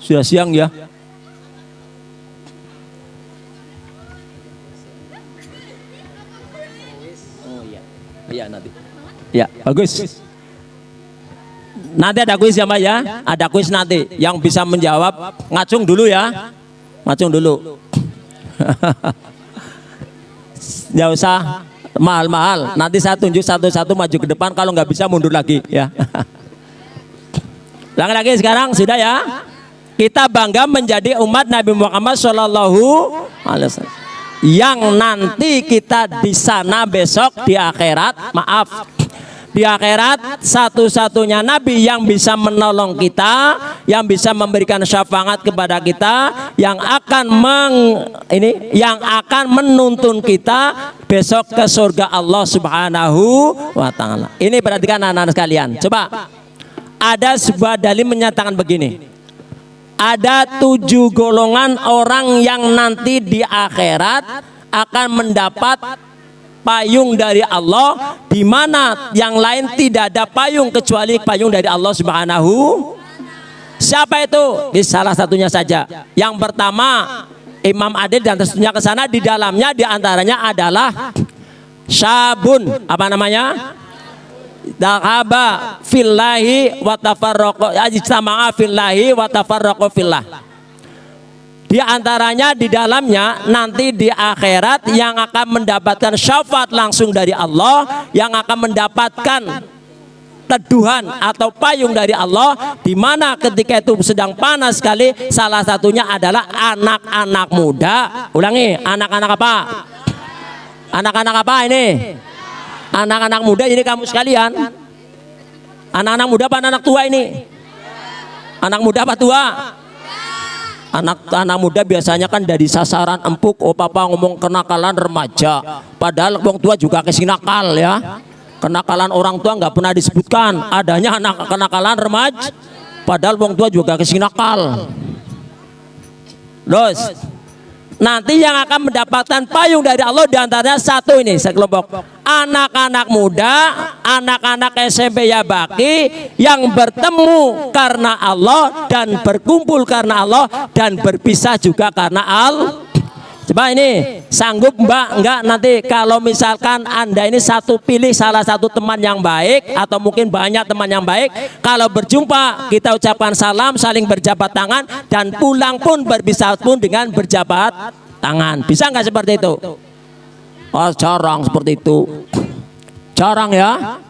sudah siang ya. Oh iya nanti. Ya bagus. Nanti ada kuis ya Mbak ya, ada kuis nanti. Yang bisa menjawab ngacung dulu ya, ngacung dulu. Nggak usah mahal-mahal. Nanti saya tunjuk satu-satu maju ke depan. Kalau nggak bisa mundur lagi ya. Lagi sekarang sudah ya. Kita bangga menjadi umat Nabi Muhammad Shallallahu Alaihi Wasallam. Yang nanti kita di sana besok di akhirat, maaf. Di akhirat satu-satunya nabi yang bisa menolong kita, yang bisa memberikan syafaat kepada kita, yang akan yang akan menuntun kita besok ke surga Allah Subhanahu wa taala. Ini perhatikan anak-anak sekalian. Coba. Ada sebuah dalil menyatakan begini. Ada 7 golongan orang yang nanti di akhirat akan mendapat payung dari Allah, di mana yang lain tidak ada payung kecuali payung dari Allah Subhanahu. Siapa itu? Di salah satunya saja. Yang pertama Imam Adil dan tentunya ke sana, di dalamnya di antaranya adalah syabun, apa namanya? Dahaba fillahi wa tafarraqa, ijtama'a fillahi wa tafarraqa fillah. Di antaranya di dalamnya nanti di akhirat yang akan mendapatkan syafaat langsung dari Allah, yang akan mendapatkan teduhan atau payung dari Allah, di mana ketika itu sedang panas sekali. Salah satunya adalah anak-anak muda. Ulangi, anak-anak apa? Anak-anak apa ini? Anak-anak muda ini kamu sekalian. Anak-anak muda apa anak tua ini? Anak muda apa tua? Anak muda biasanya kan dari sasaran empuk, oh papa ngomong kenakalan remaja. Padahal wong tua juga kesini nakal ya. Kenakalan orang tua nggak pernah disebutkan, adanya kenakalan remaja. Padahal wong tua juga kesini nakal. Terus nanti yang akan mendapatkan payung dari Allah diantaranya satu ini sekelompok anak-anak muda, anak-anak SMP ya baki yang bertemu karena Allah dan berkumpul karena Allah dan berpisah juga karena Allah. Coba ini sanggup mbak enggak nanti kalau misalkan anda ini pilih salah satu teman yang baik atau mungkin banyak teman yang baik, kalau berjumpa kita ucapkan salam, saling berjabat tangan, dan pulang pun berpisah pun dengan berjabat tangan. Bisa nggak seperti itu? Oh, jarang seperti itu, jarang ya.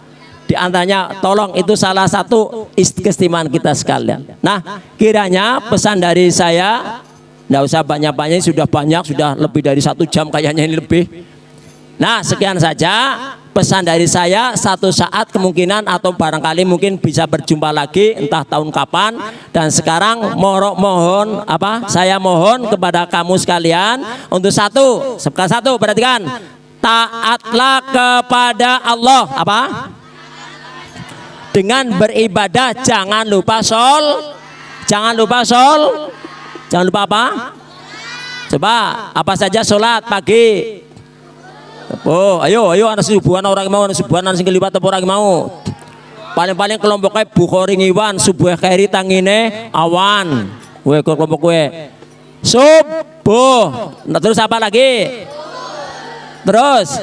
Di antaranya tolong itu salah satu keistimewaan kita sekalian. Nah, kiranya pesan dari saya, nggak usah banyak-banyak, sudah banyak, sudah lebih dari 1 jam kayaknya ini lebih. Nah, sekian saja pesan dari saya. Satu saat kemungkinan atau barangkali mungkin bisa berjumpa lagi, entah tahun kapan. Dan sekarang saya mohon kepada kamu sekalian untuk satu, perhatikan, taatlah kepada Allah dengan beribadah, jangan lupa jangan lupa apa? Coba apa saja sholat pagi. Oh, ayo anak subuhan orang mau, anak subuhan anak sing keliwat apa orang mau. Paling-paling kelompoknya Bukhari ngiwan, subuh khairi tangine awan. Kelompok gue. Subuh. Nah, terus apa lagi? Terus.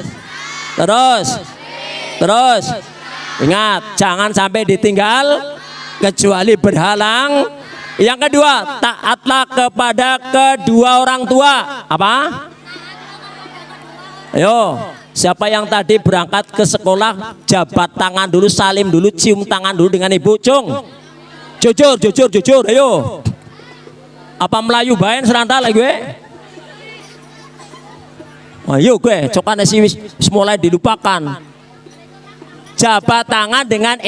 Ingat, jangan sampai ditinggal kecuali berhalang. Yang kedua, taatlah kepada kedua orang tua. Apa? Ayo, siapa yang tadi berangkat ke sekolah jabat tangan dulu, salim dulu, cium tangan dulu dengan ibu, cung. Jujur, ayo. Apa Melayu baen serantal gue? Ayo gue, cokan wis mulai dilupakan. Jabat tangan dengan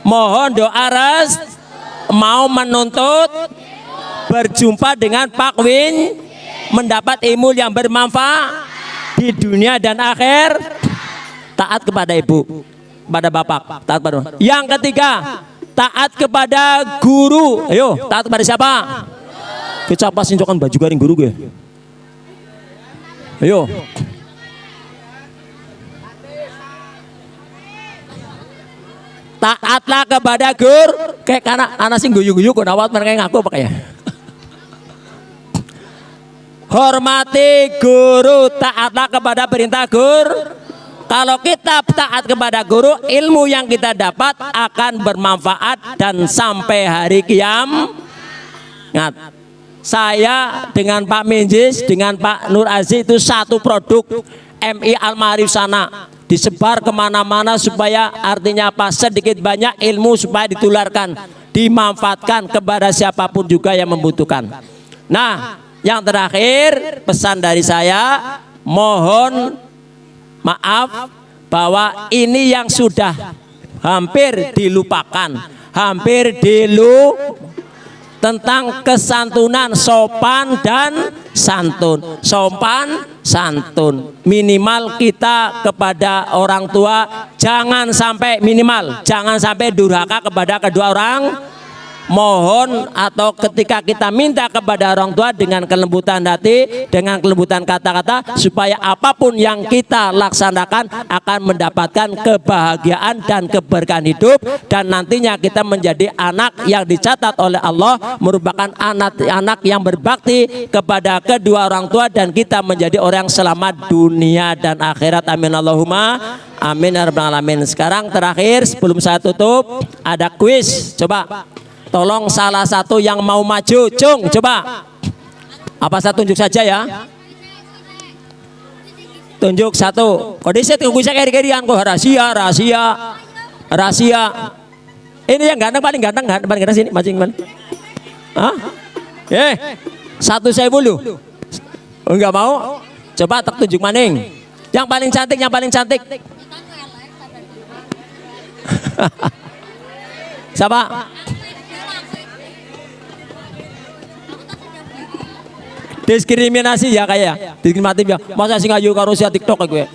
mohon doa mau menuntut berjumpa dengan Pak Win, mendapat ilmu yang bermanfaat di dunia dan akhir. Taat kepada ibu, pada bapak, taat pada. Yang ketiga, taat kepada guru. Ayo, taat kepada siapa? Kita pas sincokan baju garing guru gue. Ayo. Taatlah kepada guru. Kayak karena anak sing guyu-guyu kok nawat mereka ngaku apa kayak. Hormati guru, taatlah kepada perintah guru. Kalau kita taat kepada guru, ilmu yang kita dapat akan bermanfaat dan sampai hari kiamat. Saya dengan Pak Minjis, dengan Pak Nur Aziz itu satu produk MI Al-Ma'arif sana, disebar kemana-mana supaya artinya apa, sedikit banyak ilmu supaya ditularkan, dimanfaatkan kepada siapapun juga yang membutuhkan. Nah, yang terakhir pesan dari saya, mohon maaf bahwa ini yang sudah hampir dilupakan, tentang kesantunan, sopan dan santun. Sopan santun, minimal kita kepada orang tua jangan sampai durhaka kepada kedua orang. Mohon atau ketika kita minta kepada orang tua dengan kelembutan hati, dengan kelembutan kata-kata, supaya apapun yang kita laksanakan akan mendapatkan kebahagiaan dan keberkahan hidup, dan nantinya kita menjadi anak yang dicatat oleh Allah merupakan anak yang berbakti kepada kedua orang tua, dan kita menjadi orang yang selamat dunia dan akhirat. Amin Allahumma amin ya rabbal alamin. Sekarang terakhir sebelum saya tutup ada kuis. Coba tolong salah satu yang mau maju, cung, coba. Apa saya tunjuk saja ya? Tunjuk satu. Kondisi tunggu saya kiri-kirian kok, rahasia. Ini yang ganteng, paling ganteng sini, mancing mana? Hah? Satu saya dulu. Enggak mau? Coba tak tunjuk maning. Yang paling cantik. Siapa? Diskriminasi ya kayak diskriminatif ya. Masa sing ayu karo si TikTok gue.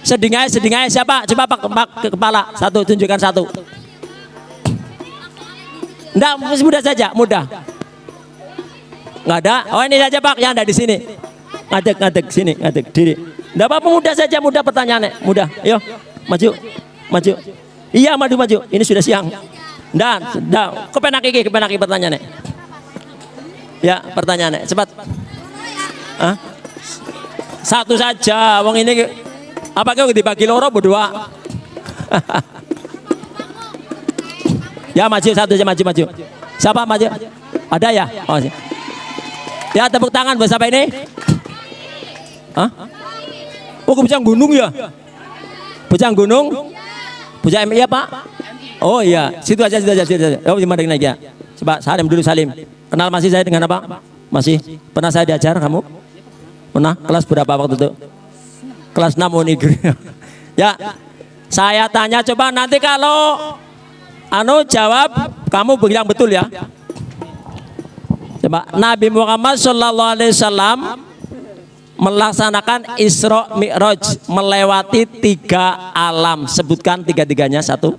Seding aja siapa? Coba pak kepala satu tunjukkan satu. Enggak, mudah saja, mudah. Enggak ada. Oh ini saja Pak, yang ada di sini. Ngadeg sini, ngadeg diri. Enggak apa-apa, mudah saja, mudah pertanyaannya, mudah. Ayo, maju. Iya, maju. Ini sudah siang. Enggak. Kepenaki pertanyaannya. Ya, pertanyaannya, cepat. Hah? Satu saja, wong ini apa kau dibagi loro berdua? Ya maju satu aja maju. Siapa maju? Ada ya? Oh, ya tepuk tangan buat siapa ini? Hah? Oh bujang gunung ya? Bujang gunung? Bujang MI ya Pak? Oh iya, situ aja. Oh gimana naik ya? Coba Salim dulu Salim. Kenal masih saya dengan apa? Masih? Pernah saya diajar kamu? Pernah? Kelas berapa waktu itu? Kelas 6 Unigri. Ya, saya tanya coba nanti kalau jawab kamu bilang betul ya. Coba Nabi Muhammad SAW melaksanakan Isra Mi'raj melewati 3 alam. Sebutkan 3-tiganya satu.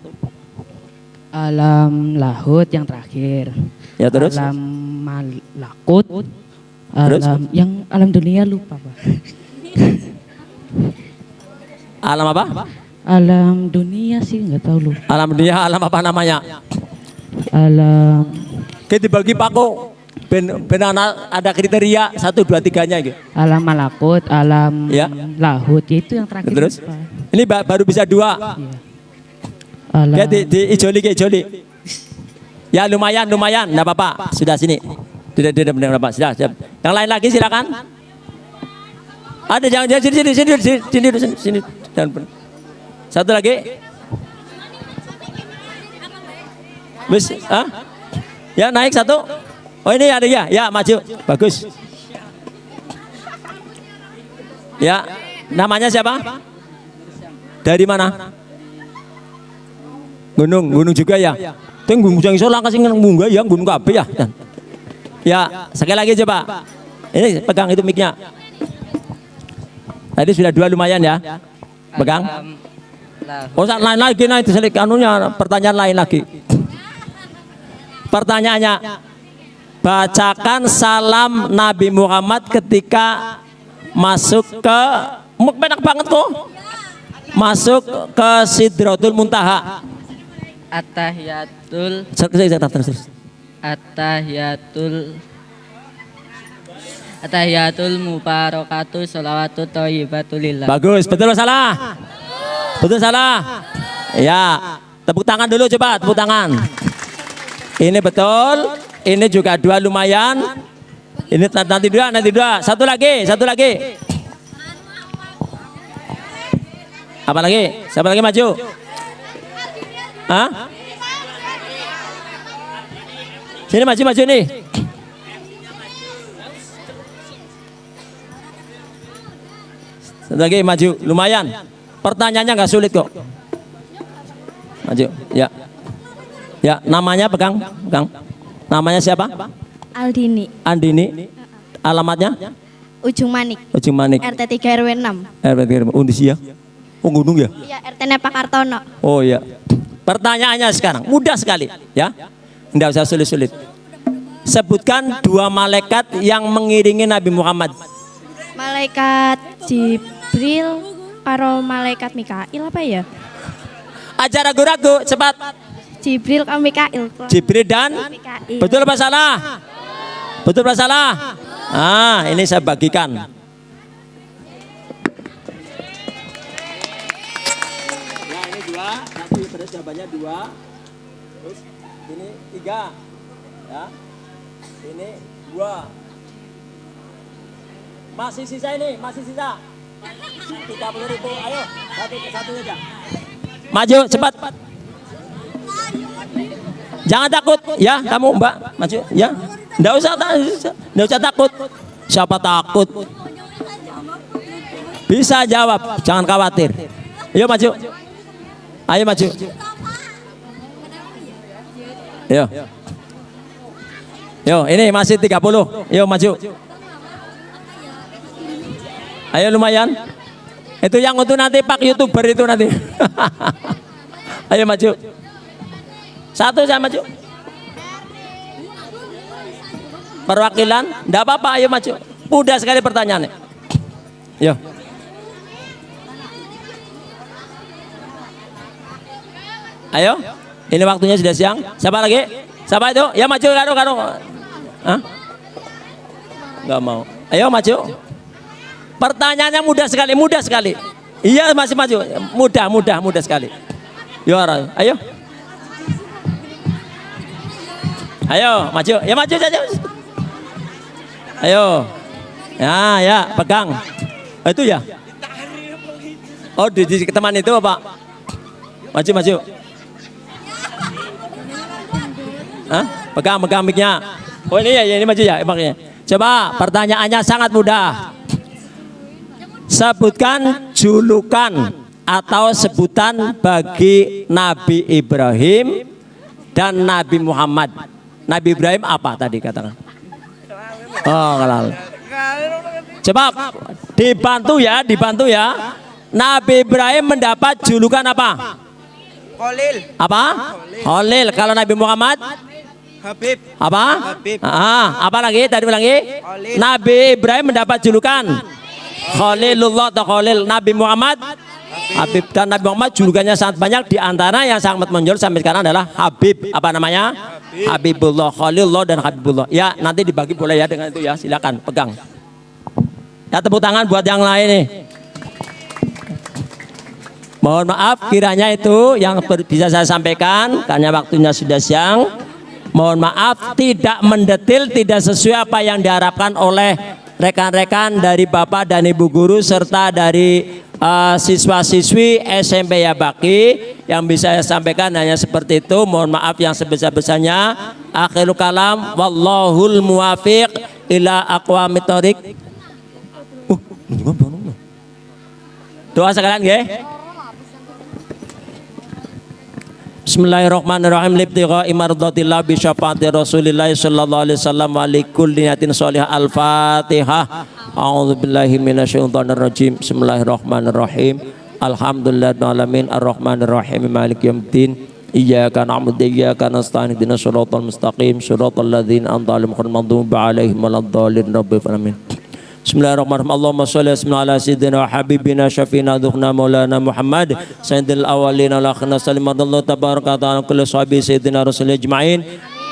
Alam lahut yang terakhir. Ya terus. Alam malakut. Terus? Alam dunia lupa Pak. Alam apa? Alam dunia sih nggak tahu lupa. Alam dunia, alam apa namanya? Alam Kita dibagi Pako. Ben ada kriteria 1, 2, 3-nya gitu. alam malakut, alam Ya. lahut itu yang terakhir. Terus? Pak. Ini baru bisa 2. Iya. Alam Ya di ijoli. Ya lumayan, enggak apa-apa. Sudah sini. Tidak apa. Sudah. Yang lain lagi silakan. Ada jangan sini. Satu lagi. Bis, ya naik satu. Oh ini ada ya, ya maju, bagus. Ya, namanya siapa? Dari mana? Gunung juga ya. Teng gunung yang solang kasih munggah ya gunung kabe ya. Ya, sekali lagi coba. Ini pegang itu mic-nya. Tadi sudah 2 lumayan ya. Pegang. Oh, lain lagi nah itu selik anunya pertanyaan lain lagi. Pertanyaannya, bacakan salam Nabi Muhammad ketika masuk ke enak banget kok. Masuk ke Sidratul Muntaha. At-tahiyatul mubarakatuh sholawatu thayyibatulillah. Bagus, betul atau salah? Betul salah? Ya, tepuk tangan dulu coba, tepuk tangan. Ini betul, ini juga 2 lumayan. Ini nanti 2. Satu lagi. Apa lagi? Siapa lagi maju? Hah? Sini maju nih. Satu lagi maju, lumayan. Pertanyaannya nggak sulit kok. Maju, ya. Ya, namanya pegang. Namanya siapa? Aldini, Andini. Alamatnya? Ujung Manik, RT 3 RW 6. Undisi ya. Oh gunung ya? Iya, RT-nya Pak Kartono. Oh iya. Pertanyaannya sekarang mudah sekali ya. Tidak usah sulit-sulit. Sebutkan 2 malaikat yang mengiringi Nabi Muhammad. Malaikat Jibril karo malaikat Mikail apa ya? Ajar ragu-ragu, cepat. Jibril karo Mikail. Jibril dan Mikail. betul apa salah? Betul apa salah? Ini saya bagikan. Ya ini 2, nanti terus jawabannya 2. Terus ini 3. Ya. Ini 2. Masih sisa. 30.000. Ayo, satu aja. Maju cepat. Jangan takut ya kamu Mbak, maju ya. Enggak usah takut. Siapa takut? Bisa jawab, jangan khawatir. Ayo maju. Yo, ini masih 30. Yo maju. Ayo lumayan. Itu yang untuk nanti Pak YouTuber itu nanti. Ayo maju. Satu saya maju. Perwakilan, enggak apa-apa, ayo maju. Mudah sekali pertanyaannya. Yo. Ayo. Ini waktunya sudah siang. Siapa lagi? Siapa itu? Ya maju karo. Hah? Enggak mau. Ayo maju. Pertanyaannya mudah sekali. Iya masih maju. Mudah sekali. Yo, ayo. Ayo maju. Ya maju saja. Ayo. Ya, pegang. Itu ya. Oh, di teman itu Pak. Maju. Hah? Pegang mic-nya. Oh ini ya, ini maju ya makanya. Coba pertanyaannya sangat mudah. Sebutkan julukan atau sebutan bagi Nabi Ibrahim dan Nabi Muhammad. Nabi Ibrahim apa tadi katakan? Oh, kalal. Coba dibantu ya. Nabi Ibrahim mendapat julukan apa? Khalil. Apa? Khalil. Kalau Nabi Muhammad? Habib. Apa? Habib. Apa lagi? Tadi ulangi. Khalil. Nabi Ibrahim mendapat julukan Khalilullah atau Khalil. Nabi Muhammad? Habib. Dan Nabi Muhammad julukannya sangat banyak. Di antara yang sangat menonjol sampai sekarang adalah Habib. Apa namanya? Habibullah, Khalilullah dan Habibullah. Ya nanti dibagi boleh ya dengan itu ya. Silakan pegang. Ya tepuk tangan buat yang lain nih. Mohon maaf kiranya itu yang bisa saya sampaikan karena waktunya sudah siang. Mohon maaf tidak mendetil, tidak sesuai apa yang diharapkan oleh rekan-rekan dari Bapak dan Ibu guru serta dari siswa-siswi SMP Yabaki. Yang bisa saya sampaikan hanya seperti itu. Mohon maaf yang sebesar-besarnya. Akhirul kalam wallahul muwafiq ila aqwamit thoriq. Doa sekalian nggih. Bismillahirrahmanirrahim. Libtigha imardhatillah bi syafaati Rasulillah sallallahu alaihi wasallam wa likulli niyatin shalihah. Al-Fatihah. A'udzubillahi minasyaitonir rajim. Bismillahirrahmanirrahim. Alhamdulillahil alamin arrahmanir rahim maliki yaumiddin. Iyyaka na'budu wa iyyaka nasta'in ihdinas siratal mustaqim siratal ladzina an'amta 'alaihim ghairil maghdubi 'alaihim waladdallin. Amin. Bismillahirrahmanirrahim. Allahumma sholli ala sayyidina wa habibina syafiina dhukhna maulana Muhammad sayyidil awwalin wal akhirin sallallahu tabaraka ta'ala kulli sahabi sayyidina rasulillah ajma'in.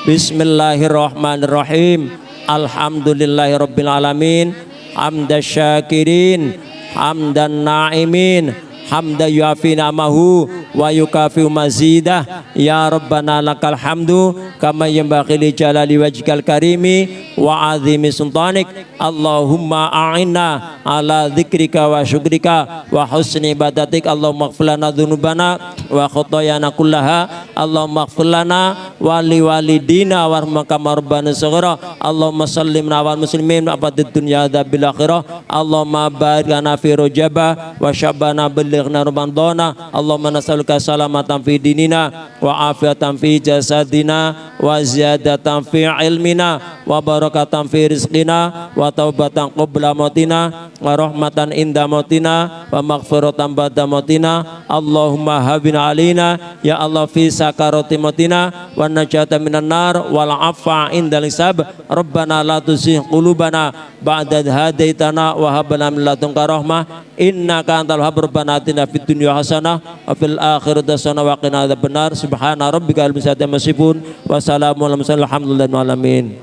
Bismillahirrahmanirrahim. Alhamdulillahi rabbil alamin. Hamdasy syakirin, hamdan na'imin, hamda yuafi namahu wa yukafi mazidah. Ya Rabbana lakal hamdu kama yanbaghi li jalali wajhikal karimi wa azimi sultanik. Allahumma a'inna ala dzikrika wa syukrika wa husni ibadatik. Allahumma ighfir lana dzunubana wa khotoyana kullaha. Allahumma ighfir lana wa liwalidina warhamna kama rabbana shaghira. Allahumma sallim wal muslimin abadid dunya bil akhirah. Allahumma barik lana fi rajaba wa syabana balighna ramadana. Allahumma nas'aluka salamatan fi dinina wa afiatan fi jasadina wa ziyadatan fi ilmina wa barakatan fi rizqina wa taubatan qabla mautina wa rahmatan inda mautina wa maghfiratan ba'da mautina. Allahumma habin alina ya Allah fi sakarati mautina wa najata minan nar wal afa indal hisab. Rabbana la tuzigh qulubana ba'da idh hadaitana wa hab lana min ladunka rahmah innaka antal wahhab. Rabbana atina fid dunya hasanah wa fil akhirati hasanah wa qina adzabannar. Subhana rabbika rabbil izzati amma yasifun wa salamun alal mursalin walhamdulillahi rabbil alamin.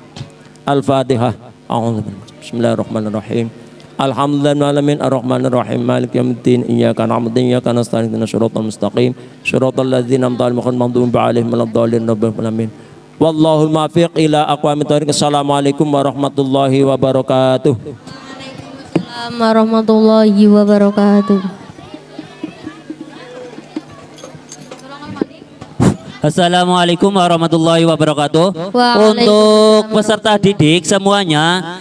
Al-Fatihah. Bismillahirrahmanirrahim. Alhamdulillahil alamin arrahmanir rahim maliki yaumiddin iyyaka na'budu wa iyyaka nasta'in ihdinas siratal mustaqim siratal ladzina an'amta 'alaihim ghairil maghdubi 'alaihim waladdallin. Amin. Wallahul muwaffiq ila aqwamit thoriq. Assalamualaikum warahmatullahi wabarakatuh. Waalaikumsalam warahmatullahi wabarakatuh. Assalamualaikum warahmatullahi wabarakatuh. Waalaikumsalam. Untuk peserta didik semuanya